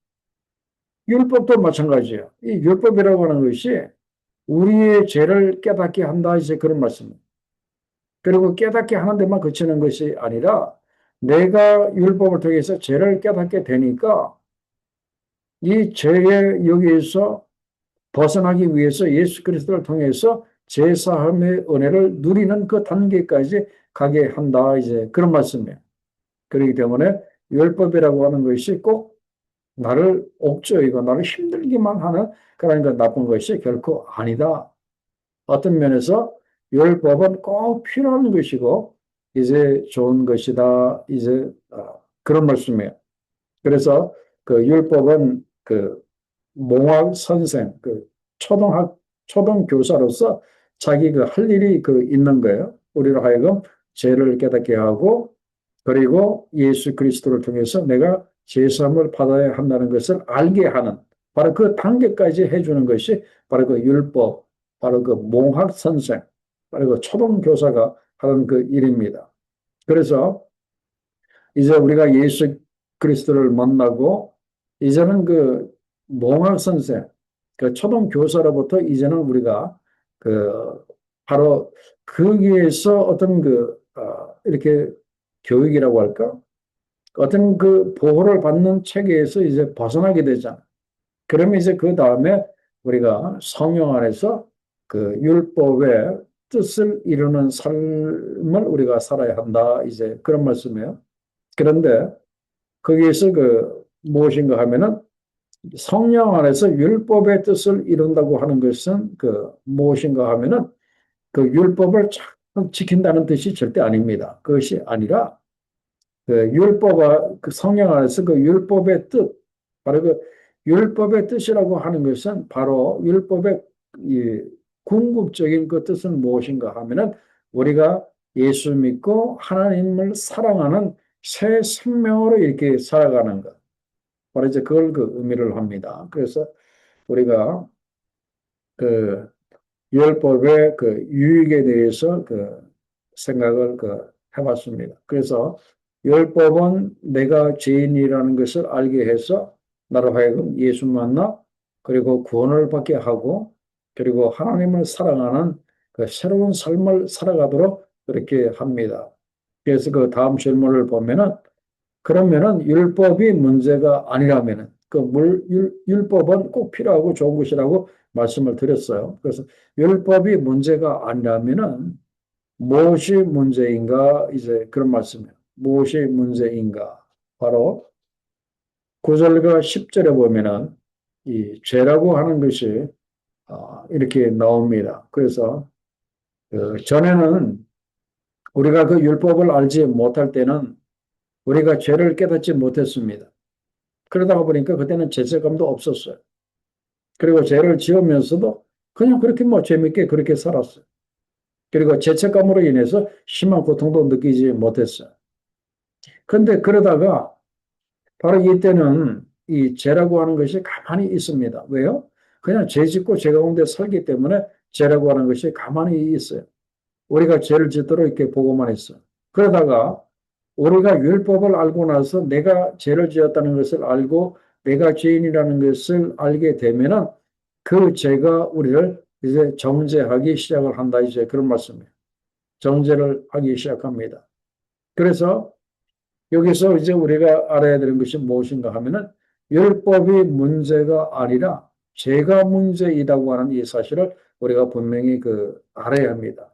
A: 율법도 마찬가지예요. 이 율법이라고 하는 것이 우리의 죄를 깨닫게 한다. 이제 그런 말씀입니다. 그리고 깨닫게 하는 데만 그치는 것이 아니라 내가 율법을 통해서 죄를 깨닫게 되니까 이 죄의 여기에서 벗어나기 위해서 예수 그리스도를 통해서 제사함의 은혜를 누리는 그 단계까지 가게 한다. 이제 그런 말씀이에요. 그렇기 때문에 율법이라고 하는 것이 꼭 나를 옥죄이고 나를 힘들기만 하는 그런 나쁜 것이 결코 아니다. 어떤 면에서 율법은 꼭 필요한 것이고 이제 좋은 것이다. 이제 그런 말씀이에요. 그래서 율법은 몽학 선생, 초등 교사로서 자기 할 일이 있는 거예요. 우리로 하여금 죄를 깨닫게 하고 그리고 예수 그리스도를 통해서 내가 제사함을 받아야 한다는 것을 알게 하는 바로 그 단계까지 해주는 것이 바로 그 율법, 바로 그 몽학 선생, 바로 그 초등 교사가 하는 그 일입니다. 그래서 이제 우리가 예수 그리스도를 만나고 이제는 그 몽학 선생, 그 초등 교사로부터 이제는 우리가 그 바로 거기에서 어떤 이렇게 교육이라고 할까? 어떤 그 보호를 받는 체계에서 이제 벗어나게 되잖아. 그러면 이제 그 다음에 우리가 성령 안에서 그 율법의 뜻을 이루는 삶을 우리가 살아야 한다. 이제 그런 말씀이에요. 그런데 거기에서 그 무엇인가 하면은 성령 안에서 율법의 뜻을 이룬다고 하는 것은 그 무엇인가 하면은 그 율법을 참 지킨다는 뜻이 절대 아닙니다. 그것이 아니라 그 율법과 그 성령 안에서 그 율법의 뜻, 바로 그 율법의 뜻이라고 하는 것은 바로 율법의 이 궁극적인 그 뜻은 무엇인가 하면은 우리가 예수 믿고 하나님을 사랑하는 새 생명으로 이렇게 살아가는 것. 바로 이제 그걸 그 의미를 합니다. 그래서 우리가 그 율법의 그 유익에 대해서 그 생각을 해봤습니다. 그래서 율법은 내가 죄인이라는 것을 알게 해서 나로 하여금 예수 만나 그리고 구원을 받게 하고 그리고 하나님을 사랑하는 그 새로운 삶을 살아가도록 그렇게 합니다. 그래서 그 다음 질문을 보면은 그러면은 율법이 문제가 아니라면은 율법은 꼭 필요하고 좋은 것이라고 말씀을 드렸어요. 그래서 율법이 문제가 아니라면은 무엇이 문제인가? 이제 그런 말씀이에요. 무엇이 문제인가? 바로 9절과 10절에 보면은 이 죄라고 하는 것이 이렇게 나옵니다. 그래서 전에는 우리가 그 율법을 알지 못할 때는 우리가 죄를 깨닫지 못했습니다. 그러다가 보니까 그때는 죄책감도 없었어요. 그리고 죄를 지으면서도 그냥 그렇게 뭐 재밌게 그렇게 살았어요. 그리고 죄책감으로 인해서 심한 고통도 느끼지 못했어요. 근데 그러다가 바로 이때는 이 죄라고 하는 것이 가만히 있습니다. 왜요? 그냥 죄 짓고 죄 가운데 살기 때문에 죄라고 하는 것이 가만히 있어요. 우리가 죄를 짓도록 이렇게 보고만 있어요. 그러다가 우리가 율법을 알고 나서 내가 죄를 지었다는 것을 알고 내가 죄인이라는 것을 알게 되면은 그 죄가 우리를 이제 정죄하기 시작을 한다. 이제 그런 말씀이에요. 정죄를 하기 시작합니다. 그래서 여기서 이제 우리가 알아야 되는 것이 무엇인가 하면은 율법이 문제가 아니라 죄가 문제이다고 하는 이 사실을 우리가 분명히 알아야 합니다.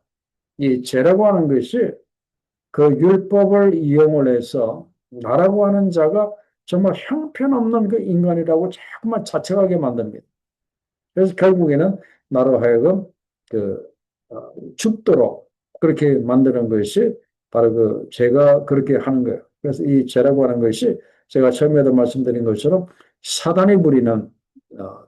A: 이 죄라고 하는 것이 그 율법을 이용을 해서 나라고 하는 자가 정말 형편없는 그 인간이라고 자꾸만 자책하게 만듭니다. 그래서 결국에는 나로 하여금 그 죽도록 그렇게 만드는 것이 바로 그 죄가 그렇게 하는 거예요. 그래서 이 죄라고 하는 것이 제가 처음에도 말씀드린 것처럼 사단이 부리는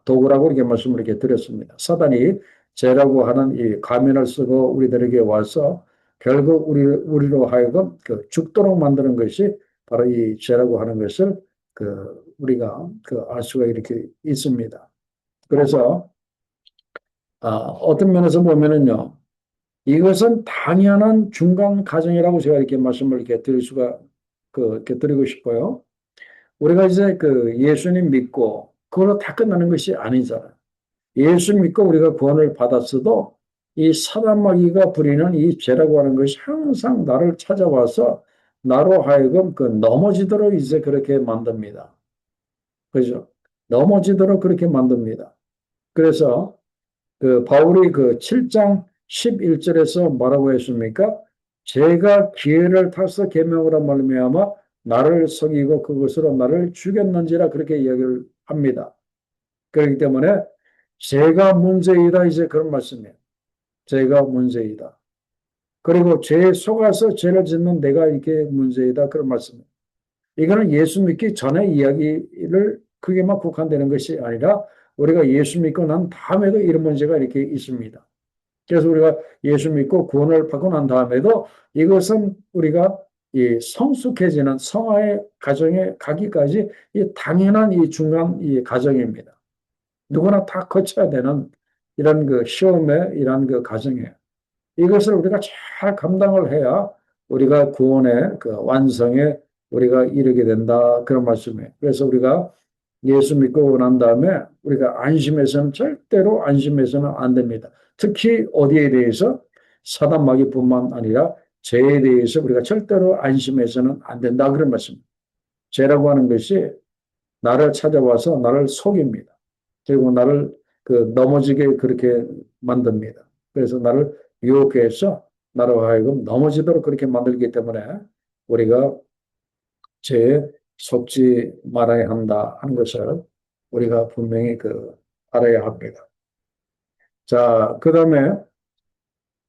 A: 도구라고 이렇게 말씀을 이렇게 드렸습니다. 사단이 죄라고 하는 이 가면을 쓰고 우리들에게 와서 결국 우리로 하여금 죽도록 만드는 것이 바로 이 죄라고 하는 것을 우리가 알 수가 이렇게 있습니다. 그래서 어떤 면에서 보면은요, 이것은 당연한 중간 과정이라고 제가 이렇게 말씀을 이렇게 드릴 수가 이렇게 드리고 싶어요. 우리가 이제 예수님 믿고 그걸로 다 끝나는 것이 아니잖아요. 예수 믿고 우리가 구원을 받았어도 이 사단 마귀가 부리는 이 죄라고 하는 것이 항상 나를 찾아와서 나로 하여금 넘어지도록 이제 그렇게 만듭니다. 그죠? 넘어지도록 그렇게 만듭니다. 그래서 바울이 7장 11절에서 뭐라고 했습니까? 제가 기회를 타서 계명으로 말미암아 나를 속이고 그것으로 나를 죽였는지라 그렇게 이야기를 합니다. 그렇기 때문에 죄가 문제이다 이제 그런 말씀이에요. 죄가 문제이다. 그리고 죄에 속아서 죄를 짓는 내가 이게 문제이다 그런 말씀이에요. 이거는 예수 믿기 전의 이야기를 크게만 국한되는 것이 아니라 우리가 예수 믿고 난 다음에도 이런 문제가 이렇게 있습니다. 그래서 우리가 예수 믿고 구원을 받고 난 다음에도 이것은 우리가 이 성숙해지는 성화의 과정에 가기까지 이 당연한 이 중간 이 과정입니다. 누구나 다 거쳐야 되는 이런 그 시험의 이런 그 과정이에요. 이것을 우리가 잘 감당을 해야 우리가 구원의 그 완성에 우리가 이르게 된다. 그런 말씀이에요. 그래서 우리가 예수 믿고 난 다음에 우리가 안심해서는 절대로 안심해서는 안 됩니다. 특히 어디에 대해서 사단 마귀뿐만 아니라 죄에 대해서 우리가 절대로 안심해서는 안 된다. 그런 말씀입니다. 죄라고 하는 것이 나를 찾아와서 나를 속입니다. 그리고 나를 그 넘어지게 그렇게 만듭니다. 그래서 나를 유혹해서 나로 하여금 넘어지도록 그렇게 만들기 때문에 우리가 죄에 속지 말아야 한다 하는 것을 우리가 분명히 그 알아야 합니다. 자, 그 다음에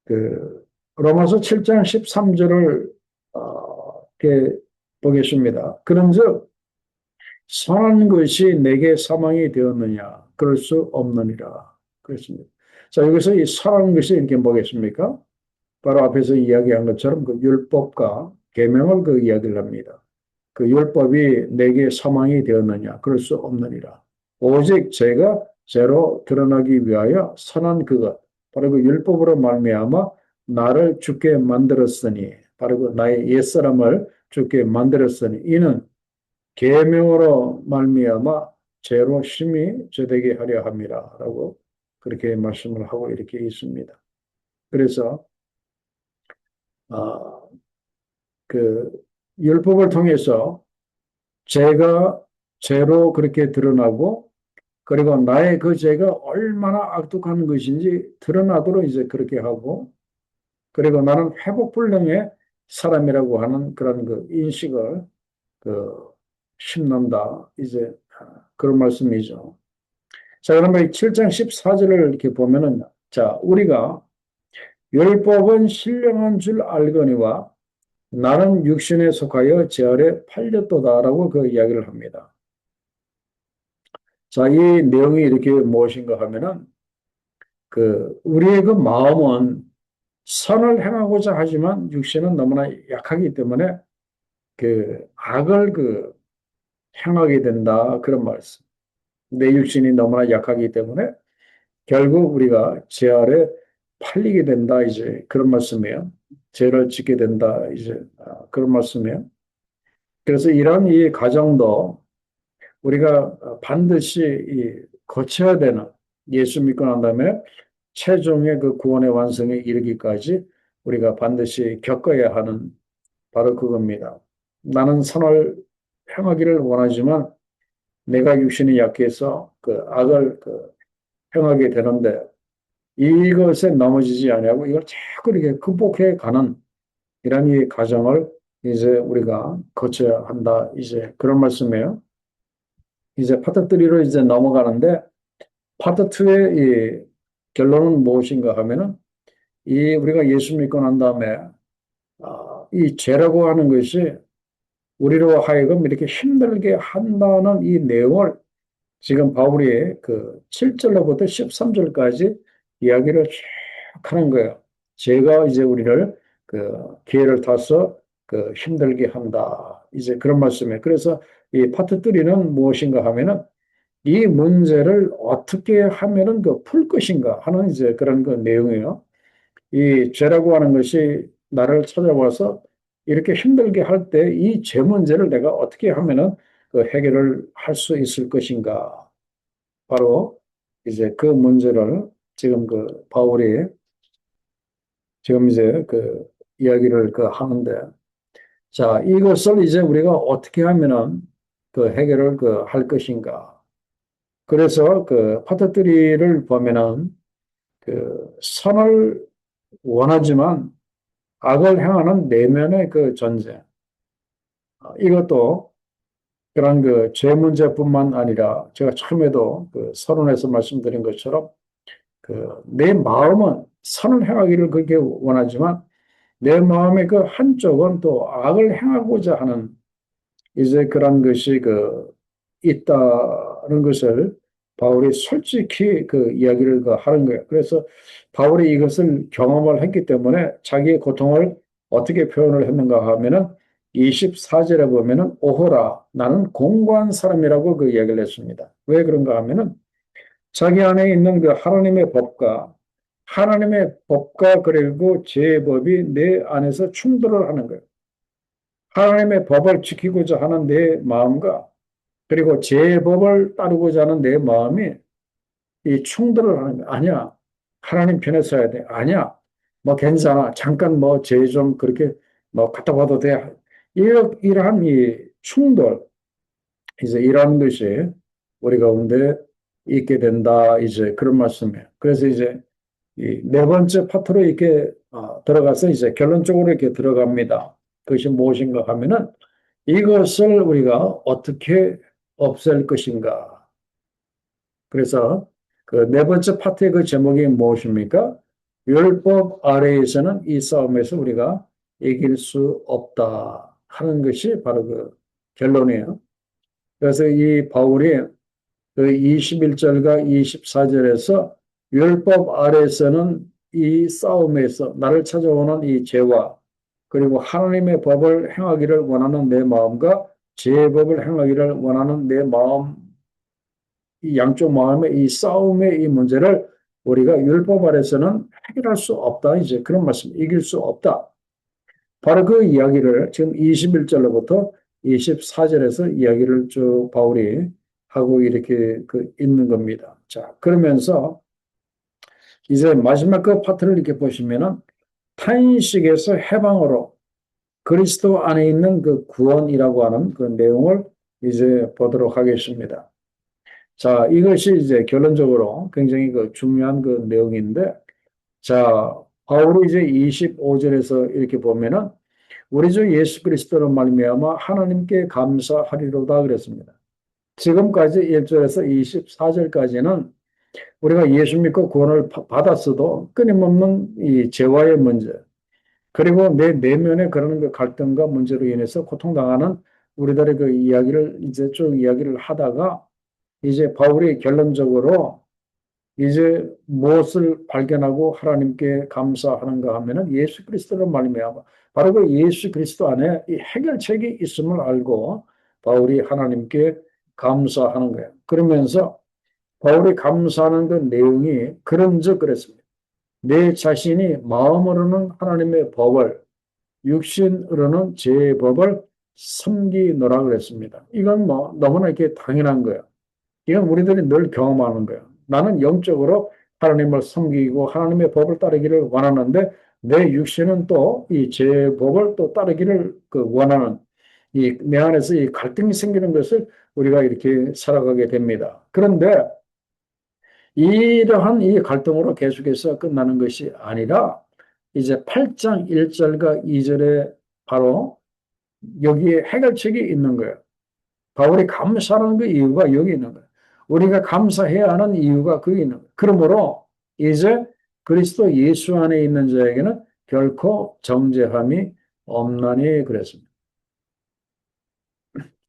A: 그 로마서 7장 13절을 이렇게 보겠습니다. 그런즉 선한 것이 내게 사망이 되었느냐? 그럴 수 없느니라. 그렇습니다. 자, 여기서 이 선한 것이 이렇게 뭐겠습니까? 바로 앞에서 이야기한 것처럼 그 율법과 계명을 그 이야기를 합니다. 그 율법이 내게 사망이 되었느냐? 그럴 수 없느니라. 오직 죄가 죄로 드러나기 위하여 선한 그것, 바로 그 율법으로 말미암아 나를 죽게 만들었으니, 바로 그 나의 옛사람을 죽게 만들었으니, 이는 계명으로 말미암아 죄로 심히 죄되게 하려 함이라라고 그렇게 말씀을 하고 이렇게 있습니다. 그래서 아, 그 율법을 통해서 죄가 죄로 그렇게 드러나고 그리고 나의 그 죄가 얼마나 악독한 것인지 드러나도록 이제 그렇게 하고 그리고 나는 회복불능의 사람이라고 하는 그런 그 인식을 그 심는다. 이제 그런 말씀이죠. 자, 그러면 7장 14절을 이렇게 보면은 자, 우리가 율법은 신령한 줄 알거니와 나는 육신에 속하여 죄 아래 팔렸도다라고 그 이야기를 합니다. 자, 이 내용이 이렇게 무엇인가 하면은 그 우리의 그 마음은 선을 행하고자 하지만 육신은 너무나 약하기 때문에 그 악을 그 행하게 된다 그런 말씀. 내 육신이 너무나 약하기 때문에 결국 우리가 죄 아래 팔리게 된다 이제 그런 말씀이에요. 죄를 짓게 된다 이제 그런 말씀이에요. 그래서 이런 이 과정도 우리가 반드시 이 거쳐야 되는 예수 믿고 난 다음에 최종의 그 구원의 완성에 이르기까지 우리가 반드시 겪어야 하는 바로 그겁니다. 나는 선을 행하기를 원하지만 내가 육신이 약해서 그 악을 그 행하게 되는데 이것에 넘어지지 아니하고 이걸 자꾸 이렇게 극복해 가는 이런 이 과정을 이제 우리가 거쳐야 한다. 이제 그런 말씀이에요. 이제 파트 3로 이제 넘어가는데 파트 2의 이 결론은 무엇인가 하면은 이 우리가 예수 믿고 난 다음에 이 죄라고 하는 것이 우리로 하여금 이렇게 힘들게 한다는 이 내용을 지금 바울이 그 7절로부터 13절까지 이야기를 쭉 하는 거예요. 죄가 이제 우리를 그 기회를 타서 그 힘들게 한다. 이제 그런 말씀이에요. 그래서 이 파트 3는 무엇인가 하면은 이 문제를 어떻게 하면은 그 풀 것인가 하는 이제 그런 그 내용이에요. 이 죄라고 하는 것이 나를 찾아와서 이렇게 힘들게 할 때 이 죄 문제를 내가 어떻게 하면은 그 해결을 할 수 있을 것인가. 바로 이제 그 문제를 지금 그 바울이 지금 이제 그 이야기를 그 하는데 자, 이것을 이제 우리가 어떻게 하면은 그 해결을 그 할 것인가. 그래서 그 파트 3를 보면은 그 선을 원하지만 악을 향하는 내면의 그 전쟁. 이것도 그런 그 죄 문제뿐만 아니라 제가 처음에도 그 서론에서 말씀드린 것처럼 그 내 마음은 선을 행하기를 그렇게 원하지만 내 마음의 그 한쪽은 또 악을 행하고자 하는 이제 그런 것이 그 있다는 것을 바울이 솔직히 그 이야기를 그 하는 거예요. 그래서 바울이 이것을 경험을 했기 때문에 자기의 고통을 어떻게 표현을 했는가 하면은 24절에 보면은 오호라 나는 공고한 사람이라고 그 이야기를 했습니다. 왜 그런가 하면은 자기 안에 있는 그 하나님의 법과 그리고 제법이 내 안에서 충돌을 하는 거예요. 하나님의 법을 지키고자 하는 내 마음과 그리고 제법을 따르고자 하는 내 마음이 이 충돌을 하는 거야. 아니야. 하나님 편에 서야 돼. 아니야. 뭐 괜찮아. 잠깐 뭐 죄 좀 그렇게 뭐 갔다 와도 돼. 이러한 이 충돌, 이제 이러한 것이 우리 가운데 있게 된다. 이제 그런 말씀이에요. 그래서 이제 이 네 번째 파트로 이렇게 들어가서 이제 결론적으로 이렇게 들어갑니다. 그것이 무엇인가 하면은 이것을 우리가 어떻게 없앨 것인가. 그래서 그 네 번째 파트의 그 제목이 무엇입니까? 율법 아래에서는 이 싸움에서 우리가 이길 수 없다 하는 것이 바로 그 결론이에요. 그래서 이 바울이 그 21절과 24절에서 율법 아래에서는 이 싸움에서 나를 찾아오는 이 죄와 그리고 하나님의 법을 행하기를 원하는 내 마음과 제 법을 행하기를 원하는 내 마음, 이 양쪽 마음의 이 싸움의 이 문제를 우리가 율법 아래서는 해결할 수 없다. 이제 그런 말씀, 이길 수 없다. 바로 그 이야기를 지금 21절로부터 24절에서 이야기를 쭉 바울이 하고 이렇게 그 있는 겁니다. 자, 그러면서 이제 마지막 그 파트를 이렇게 보시면은 탄식에서 해방으로 그리스도 안에 있는 그 구원이라고 하는 그 내용을 이제 보도록 하겠습니다. 자, 이것이 이제 결론적으로 굉장히 그 중요한 그 내용인데, 자, 바울이 이제 25절에서 이렇게 보면은 우리 주 예수 그리스도로 말미암아 하나님께 감사하리로다 그랬습니다. 지금까지 1절에서 24절까지는 우리가 예수 믿고 구원을 받았어도 끊임없는 이 죄와의 문제, 그리고 내 내면에 그런 그 갈등과 문제로 인해서 고통당하는 우리들의 그 이야기를 이제 쭉 이야기를 하다가 이제 바울이 결론적으로 이제 무엇을 발견하고 하나님께 감사하는가 하면은 예수 그리스도로 말미암아 바로 그 예수 그리스도 안에 이 해결책이 있음을 알고 바울이 하나님께 감사하는 거예요. 그러면서 바울이 감사하는 그 내용이 그런즉 그랬습니다. 내 자신이 마음으로는 하나님의 법을 육신으로는 제 법을 섬기노라 그랬습니다. 이건 뭐 너무나 이렇게 당연한 거예요. 이건 우리들이 늘 경험하는 거예요. 나는 영적으로 하나님을 섬기고 하나님의 법을 따르기를 원하는데 내 육신은 또 이 제 법을 또 따르기를 그 원하는 이 내 안에서 이 갈등이 생기는 것을 우리가 이렇게 살아가게 됩니다. 그런데 이러한 이 갈등으로 계속해서 끝나는 것이 아니라 이제 8장 1절과 2절에 바로 여기에 해결책이 있는 거예요. 바울이 감사하는 그 이유가 여기 있는 거예요. 우리가 감사해야 하는 이유가 거기 있는 거예요. 그러므로 이제 그리스도 예수 안에 있는 자에게는 결코 정죄함이 없나니 그랬습니다.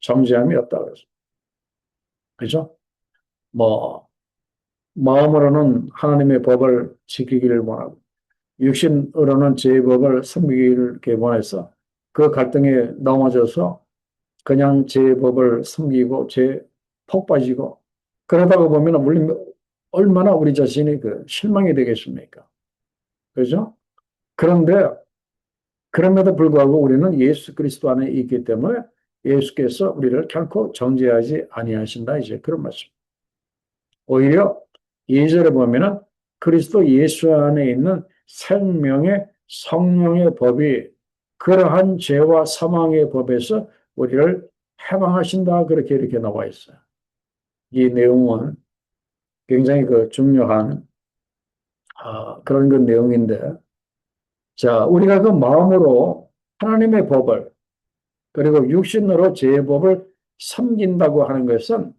A: 정죄함이 없다 그랬습니다. 그죠? 뭐 마음으로는 하나님의 법을 지키기를 원하고 육신으로는 제 법을 섬기기를 원해서 그 갈등에 넘어져서 그냥 제 법을 섬기고 제 폭 빠지고 그러다가 보면 우리 얼마나 우리 자신이 그 실망이 되겠습니까? 그죠? 그런데 그럼에도 불구하고 우리는 예수 그리스도 안에 있기 때문에 예수께서 우리를 결코 정죄하지 아니하신다 이제 그런 말씀. 오히려 2절에 보면은 그리스도 예수 안에 있는 생명의 성령의 법이 그러한 죄와 사망의 법에서 우리를 해방하신다 그렇게 이렇게 나와 있어요. 이 내용은 굉장히 그 중요한 그런 그 내용인데, 자 우리가 그 마음으로 하나님의 법을 그리고 육신으로 제 법을 섬긴다고 하는 것은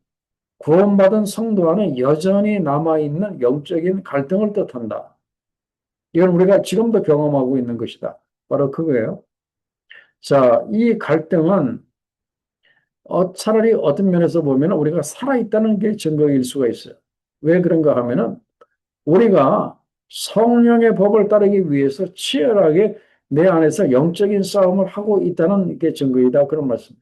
A: 구원받은 성도 안에 여전히 남아있는 영적인 갈등을 뜻한다. 이건 우리가 지금도 경험하고 있는 것이다. 바로 그거예요. 자, 이 갈등은 차라리 어떤 면에서 보면 우리가 살아있다는 게 증거일 수가 있어요. 왜 그런가 하면은 우리가 성령의 법을 따르기 위해서 치열하게 내 안에서 영적인 싸움을 하고 있다는 게 증거이다. 그런 말씀.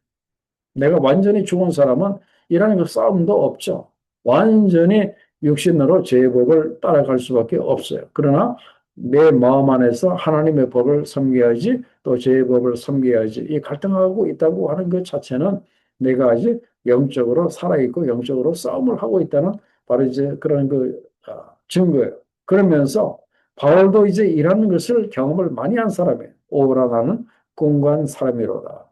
A: 내가 완전히 죽은 사람은 이런 그 싸움도 없죠. 완전히 육신으로 죄의 법을 따라갈 수밖에 없어요. 그러나 내 마음 안에서 하나님의 법을 섬겨야지 또 죄의 법을 섬겨야지 이 갈등하고 있다고 하는 것 자체는 내가 아직 영적으로 살아있고 영적으로 싸움을 하고 있다는 바로 이제 그런 그 증거예요. 그러면서 바울도 이제 이런 것을 경험을 많이 한 사람이에요. 오라 나는 공고한 사람이로다.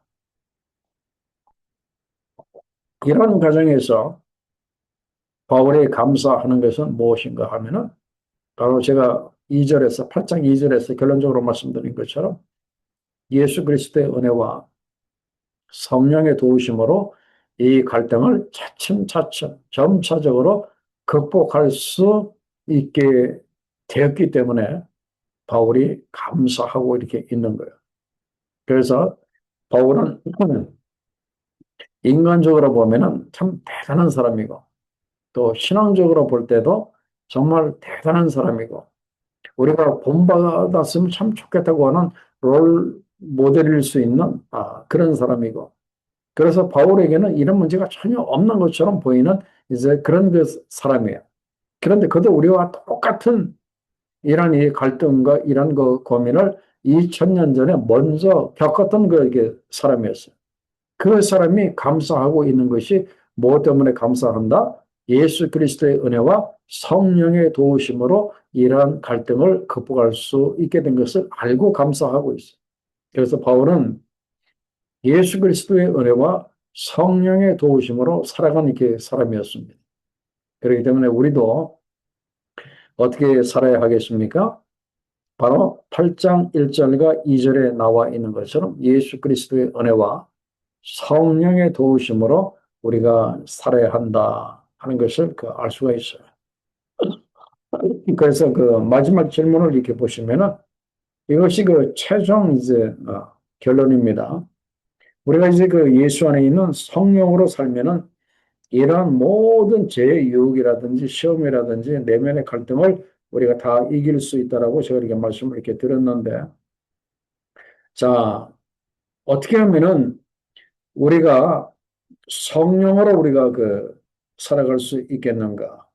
A: 이런 과정에서 바울이 감사하는 것은 무엇인가 하면은 바로 제가 2절에서 8장 2절에서 결론적으로 말씀드린 것처럼 예수 그리스도의 은혜와 성령의 도우심으로 이 갈등을 차츰차츰 점차적으로 극복할 수 있게 되었기 때문에 바울이 감사하고 이렇게 있는 거예요. 그래서 바울은 인간적으로 보면은 참 대단한 사람이고 또 신앙적으로 볼 때도 정말 대단한 사람이고 우리가 본받았으면 참 좋겠다고 하는 롤 모델일 수 있는 그런 사람이고 그래서 바울에게는 이런 문제가 전혀 없는 것처럼 보이는 이제 그런 그 사람이에요. 그런데 그도 우리와 똑같은 이런 이 갈등과 이런 그 고민을 2000년 전에 먼저 겪었던 그 이게 사람이었어요. 그 사람이 감사하고 있는 것이 무엇 때문에 감사한다? 예수 그리스도의 은혜와 성령의 도우심으로 이러한 갈등을 극복할 수 있게 된 것을 알고 감사하고 있어요. 그래서 바울은 예수 그리스도의 은혜와 성령의 도우심으로 살아간 이렇게 사람이었습니다. 그렇기 때문에 우리도 어떻게 살아야 하겠습니까? 바로 8장 1절과 2절에 나와 있는 것처럼 예수 그리스도의 은혜와 성령의 도우심으로 우리가 살아야 한다 하는 것을 알 수가 있어요. 그래서 그 마지막 질문을 이렇게 보시면은 이것이 그 최종 이제 결론입니다. 우리가 이제 그 예수 안에 있는 성령으로 살면은 이러한 모든 죄의 유혹이라든지 시험이라든지 내면의 갈등을 우리가 다 이길 수 있다라고 제가 이렇게 말씀을 이렇게 드렸는데 자, 어떻게 하면은 우리가 성령으로 우리가 살아갈 수 있겠는가?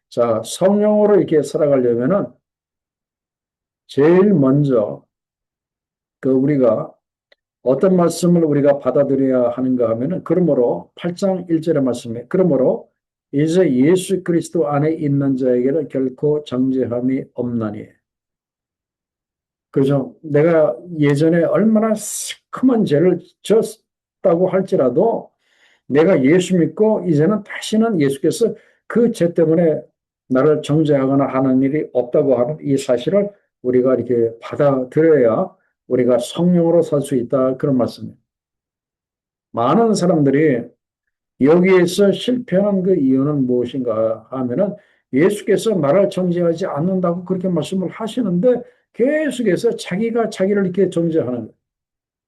A: 자, 성령으로 이렇게 살아가려면은 제일 먼저 우리가 어떤 말씀을 우리가 받아들여야 하는가 하면은 그러므로 8장 1절의 말씀에 그러므로 이제 예수 그리스도 안에 있는 자에게는 결코 정죄함이 없나니. 그죠? 내가 예전에 얼마나 시큼한 죄를 졌다고 할지라도 내가 예수 믿고 이제는 다시는 예수께서 그 죄 때문에 나를 정죄하거나 하는 일이 없다고 하는 이 사실을 우리가 이렇게 받아들여야 우리가 성령으로 살 수 있다. 그런 말씀이에요. 많은 사람들이 여기에서 실패하는 그 이유는 무엇인가 하면은 예수께서 나를 정죄하지 않는다고 그렇게 말씀을 하시는데 계속해서 자기가 자기를 이렇게 정죄하는 거예요.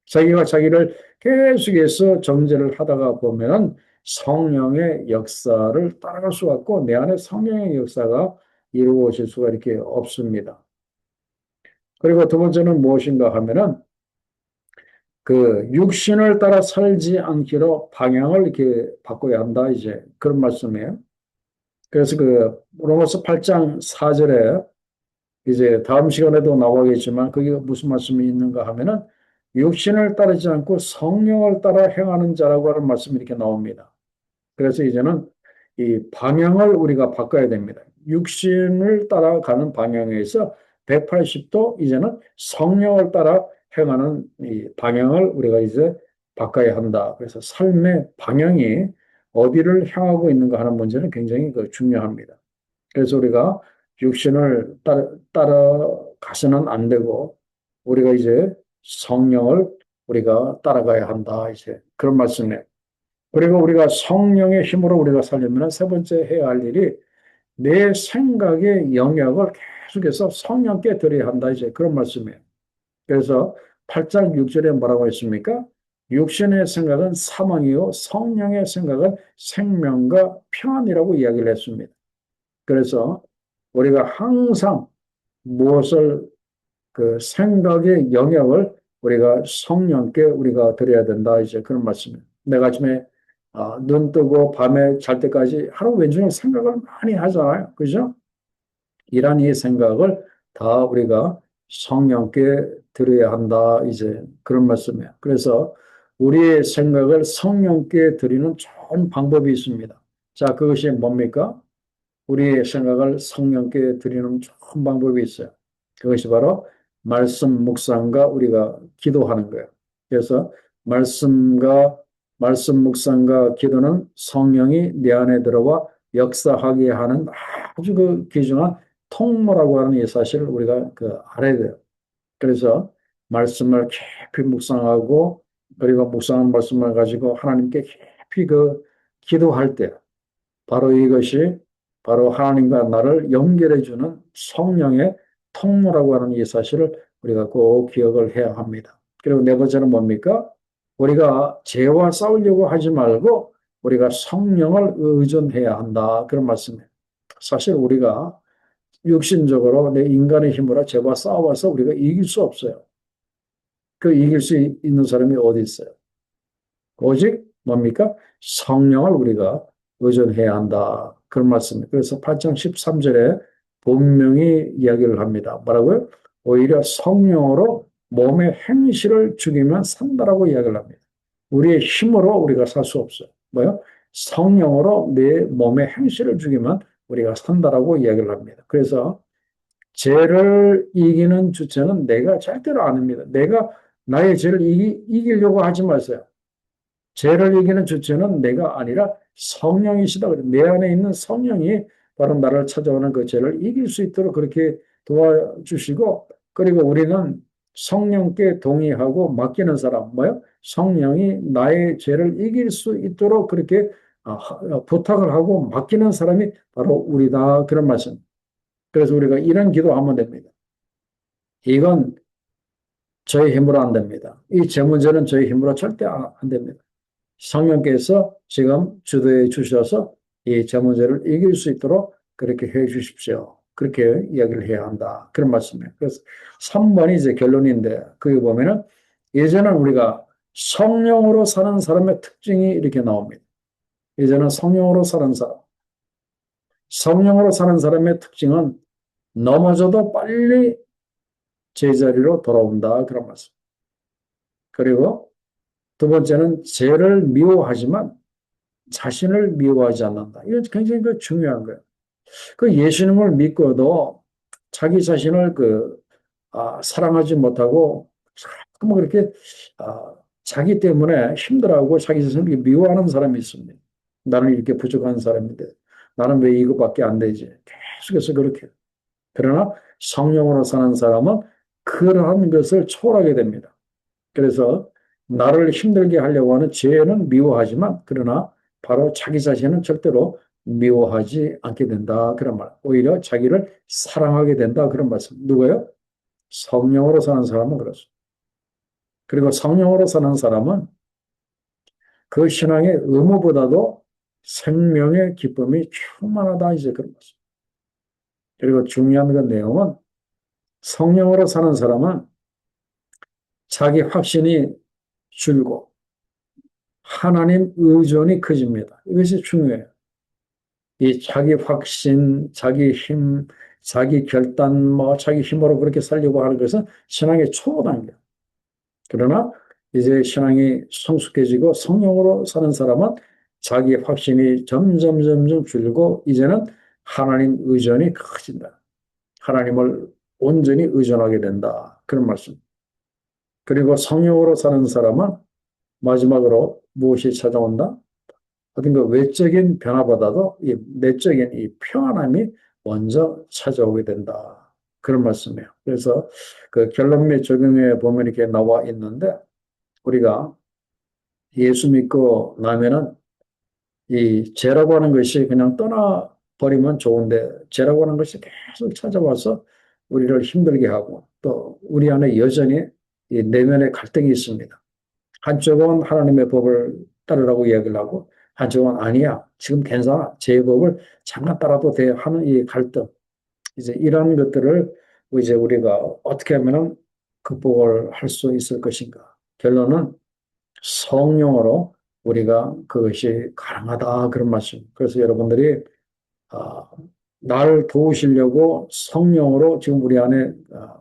A: 자기가 자기를 계속해서 정죄를 하다가 보면은 성령의 역사를 따라갈 수가 없고 내 안에 성령의 역사가 이루어질 수가 이렇게 없습니다. 그리고 두 번째는 무엇인가 하면은 육신을 따라 살지 않기로 방향을 이렇게 바꿔야 한다. 이제 그런 말씀이에요. 그래서 로마서 8장 4절에 이제 다음 시간에도 나오겠지만 그게 무슨 말씀이 있는가 하면은 육신을 따르지 않고 성령을 따라 행하는 자라고 하는 말씀이 이렇게 나옵니다. 그래서 이제는 이 방향을 우리가 바꿔야 됩니다. 육신을 따라가는 방향에서 180도 이제는 성령을 따라 행하는 이 방향을 우리가 이제 바꿔야 한다. 그래서 삶의 방향이 어디를 향하고 있는가 하는 문제는 굉장히 중요합니다. 그래서 우리가 육신을 따라가서는 안 되고 우리가 이제 성령을 우리가 따라가야 한다. 이제 그런 말씀이에요. 그리고 우리가 성령의 힘으로 우리가 살려면 세 번째 해야 할 일이 내 생각의 영역을 계속해서 성령께 드려야 한다. 이제 그런 말씀이에요. 그래서 8장 6절에 뭐라고 했습니까? 육신의 생각은 사망이요 성령의 생각은 생명과 평안이라고 이야기를 했습니다. 그래서 우리가 항상 무엇을 그 생각의 영역을 우리가 성령께 우리가 드려야 된다. 이제 그런 말씀이에요. 내가 아침에 눈 뜨고 밤에 잘 때까지 하루 왼종일 생각을 많이 하잖아요. 그죠? 이런 이 생각을 다 우리가 성령께 드려야 한다. 이제 그런 말씀이에요. 그래서 우리의 생각을 성령께 드리는 좋은 방법이 있습니다. 자, 그것이 뭡니까? 우리의 생각을 성령께 드리는 좋은 방법이 있어요. 그것이 바로 말씀 묵상과 우리가 기도하는 거예요. 그래서 말씀과 말씀 묵상과 기도는 성령이 내 안에 들어와 역사하게 하는 아주 그 귀중한 통로라고 하는 이 사실을 우리가 알아야 돼요. 그래서 말씀을 깊이 묵상하고 그리고 묵상한 말씀을 가지고 하나님께 깊이 기도할 때 바로 이것이 바로 하나님과 나를 연결해 주는 성령의 통로라고 하는 이 사실을 우리가 꼭 기억을 해야 합니다. 그리고 네 번째는 뭡니까? 우리가 죄와 싸우려고 하지 말고 우리가 성령을 의존해야 한다. 그런 말씀이에요. 사실 우리가 육신적으로 내 인간의 힘으로 죄와 싸워서 우리가 이길 수 없어요. 그 이길 수 있는 사람이 어디 있어요? 오직 뭡니까? 성령을 우리가 의존해야 한다. 그런 말씀입니다. 그래서 8장 13절에 분명히 이야기를 합니다. 뭐라고요? 오히려 성령으로 몸의 행실을 죽이면 산다라고 이야기를 합니다. 우리의 힘으로 우리가 살 수 없어요. 뭐요? 성령으로 내 몸의 행실을 죽이면 우리가 산다라고 이야기를 합니다. 그래서 죄를 이기는 주체는 내가 절대로 아닙니다. 내가 나의 죄를 이기려고 하지 마세요. 죄를 이기는 주체는 내가 아니라 성령이시다. 내 안에 있는 성령이 바로 나를 찾아오는 그 죄를 이길 수 있도록 그렇게 도와주시고, 그리고 우리는 성령께 동의하고 맡기는 사람, 뭐요? 성령이 나의 죄를 이길 수 있도록 그렇게 부탁을 하고 맡기는 사람이 바로 우리다. 그런 말씀. 그래서 우리가 이런 기도하면 됩니다. 이건 저희 힘으로 안 됩니다. 이 죄 문제는 저희 힘으로 절대 안 됩니다. 성령께서 지금 주도해 주셔서 이 제 문제를 이길 수 있도록 그렇게 해 주십시오. 그렇게 이야기를 해야 한다. 그런 말씀이에요. 그래서 3번이 이제 결론인데, 거기 보면은 이제는 우리가 성령으로 사는 사람의 특징이 이렇게 나옵니다. 이제는 성령으로 사는 사람. 성령으로 사는 사람의 특징은 넘어져도 빨리 제자리로 돌아온다. 그런 말씀. 그리고 두 번째는 죄를 미워하지만 자신을 미워하지 않는다. 이건 굉장히 중요한 거예요. 그 예수님을 믿고도 자기 자신을 사랑하지 못하고 뭐 그렇게 자기 때문에 힘들어하고 자기 자신을 미워하는 사람이 있습니다. 나는 이렇게 부족한 사람인데 나는 왜 이것밖에 안 되지? 계속해서 그렇게. 그러나 성령으로 사는 사람은 그러한 것을 초월하게 됩니다. 그래서 나를 힘들게 하려고 하는 죄는 미워하지만 그러나 바로 자기 자신은 절대로 미워하지 않게 된다. 그런 말. 오히려 자기를 사랑하게 된다. 그런 말씀. 누가요? 성령으로 사는 사람은 그렇습니다. 그리고 성령으로 사는 사람은 그 신앙의 의무보다도 생명의 기쁨이 충만하다. 이제 그런 말씀. 그리고 중요한 그 내용은 성령으로 사는 사람은 자기 확신이 줄고 하나님 의존이 커집니다. 이것이 중요해요. 이 자기 확신, 자기 힘, 자기 결단, 자기 힘으로 그렇게 살려고 하는 것은 신앙의 초단계예요. 그러나 이제 신앙이 성숙해지고 성령으로 사는 사람은 자기 확신이 점점 줄고 이제는 하나님 의존이 커진다. 하나님을 온전히 의존하게 된다. 그런 말씀. 그리고 성령으로 사는 사람은 마지막으로 무엇이 찾아온다? 어떤 그 외적인 변화보다도 이 내적인 이 평안함이 먼저 찾아오게 된다. 그런 말씀이에요. 그래서 그 결론 및 적용에 보면 이렇게 나와 있는데 우리가 예수 믿고 나면은 이 죄라고 하는 것이 그냥 떠나버리면 좋은데 죄라고 하는 것이 계속 찾아와서 우리를 힘들게 하고 또 우리 안에 여전히 이 내면의 갈등이 있습니다. 한쪽은 하나님의 법을 따르라고 이야기를 하고 한쪽은 아니야. 지금 괜찮아. 제 법을 잠깐 따라도 돼 하는 이 갈등. 이제 이런 것들을 이제 우리가 어떻게 하면은 극복을 할 수 있을 것인가? 결론은 성령으로 우리가 그것이 가능하다 그런 말씀. 그래서 여러분들이 아, 나를 도우시려고 성령으로 지금 우리 안에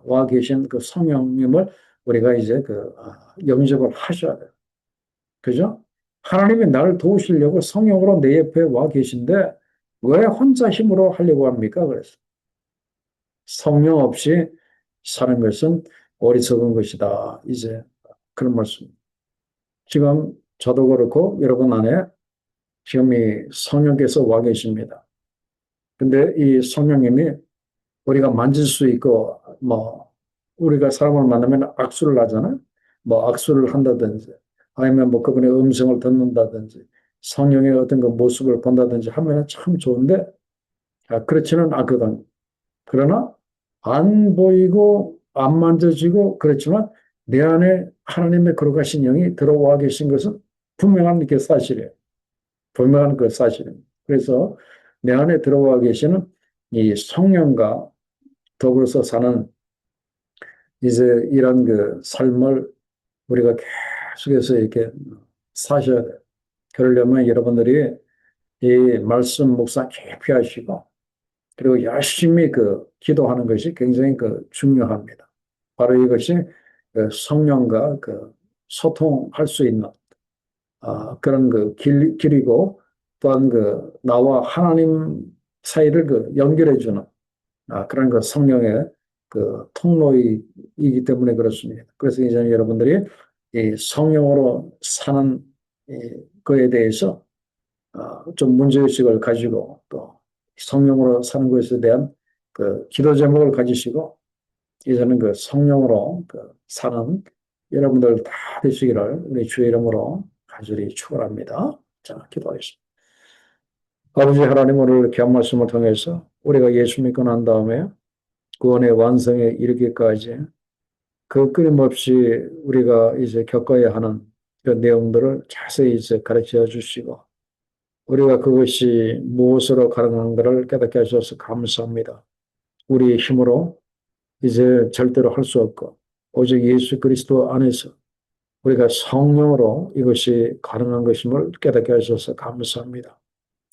A: 와 계신 그 성령님을 우리가 이제 영접을 하셔야 돼요. 그죠? 하나님이 나를 도우시려고 성령으로 내 옆에 와 계신데 왜 혼자 힘으로 하려고 합니까? 그래서 성령 없이 사는 것은 어리석은 것이다. 이제 그런 말씀. 지금 저도 그렇고 여러분 안에 지금 이 성령께서 와 계십니다. 근데 이 성령님이 우리가 만질 수 있고 뭐 우리가 사람을 만나면 악수를 하잖아요. 뭐 악수를 한다든지 아니면 뭐 그분의 음성을 듣는다든지 성령의 어떤 그 모습을 본다든지 하면 참 좋은데 그렇지는 않거든. 그러나 안 보이고 안 만져지고 그렇지만 내 안에 하나님의 거룩하신 영이 들어와 계신 것은 분명한 게 사실이에요. 분명한 그 사실입니다. 그래서 내 안에 들어와 계시는 이 성령과 더불어서 사는 이제 이런 그 삶을 우리가 계속해서 이렇게 사셔야 돼요. 그러려면 여러분들이 이 말씀 묵상 깊이 하시고 그리고 열심히 기도하는 것이 굉장히 중요합니다. 바로 이것이 성령과 소통할 수 있는 그런 길이고 또한 나와 하나님 사이를 연결해주는 그런 성령의 통로이기 때문에 그렇습니다. 그래서 이제 여러분들이 이 성령으로 사는 거에 대해서 좀 문제의식을 가지고 또 성령으로 사는 것에 대한 기도 제목을 가지시고 이제는 성령으로 사는 여러분들 다 되시기를 우리 주의 이름으로 간절히 축원합니다. 자, 기도하겠습니다. 아버지 하나님 오늘 귀한 말씀을 통해서 우리가 예수 믿고 난 다음에 구원의 완성에 이르기까지 끊임없이 우리가 이제 겪어야 하는 그 내용들을 자세히 이제 가르쳐 주시고 우리가 그것이 무엇으로 가능한가를 깨닫게 하셔서 감사합니다. 우리의 힘으로 이제 절대로 할 수 없고 오직 예수 그리스도 안에서 우리가 성령으로 이것이 가능한 것임을 깨닫게 하셔서 감사합니다.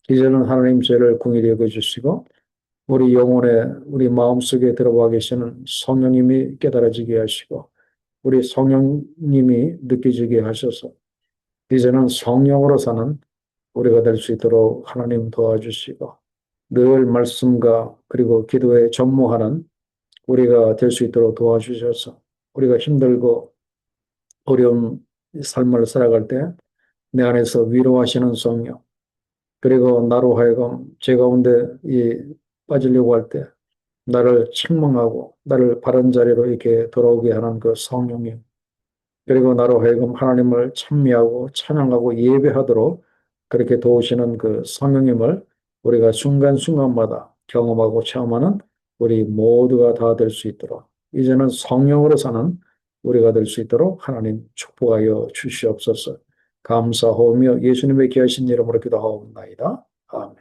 A: 이제는 하나님 죄를 공의히 여겨주시고 우리 영혼에 우리 마음속에 들어와 계시는 성령님이 깨달아지게 하시고 우리 성령님이 느껴지게 하셔서 이제는 성령으로 사는 우리가 될 수 있도록 하나님 도와주시고 늘 말씀과 그리고 기도에 전무하는 우리가 될 수 있도록 도와주셔서 우리가 힘들고 어려운 삶을 살아갈 때 내 안에서 위로하시는 성령 그리고 나로 하여금 죄 가운데 빠지려고 할 때 나를 책망하고 나를 바른 자리로 이렇게 돌아오게 하는 그 성령님 그리고 나로 하여금 하나님을 찬미하고 찬양하고 예배하도록 그렇게 도우시는 그 성령님을 우리가 순간순간마다 경험하고 체험하는 우리 모두가 다 될 수 있도록 이제는 성령으로 사는 우리가 될 수 있도록 하나님 축복하여 주시옵소서. 감사하며 예수님의 귀하신 이름으로 기도하옵나이다. 아멘.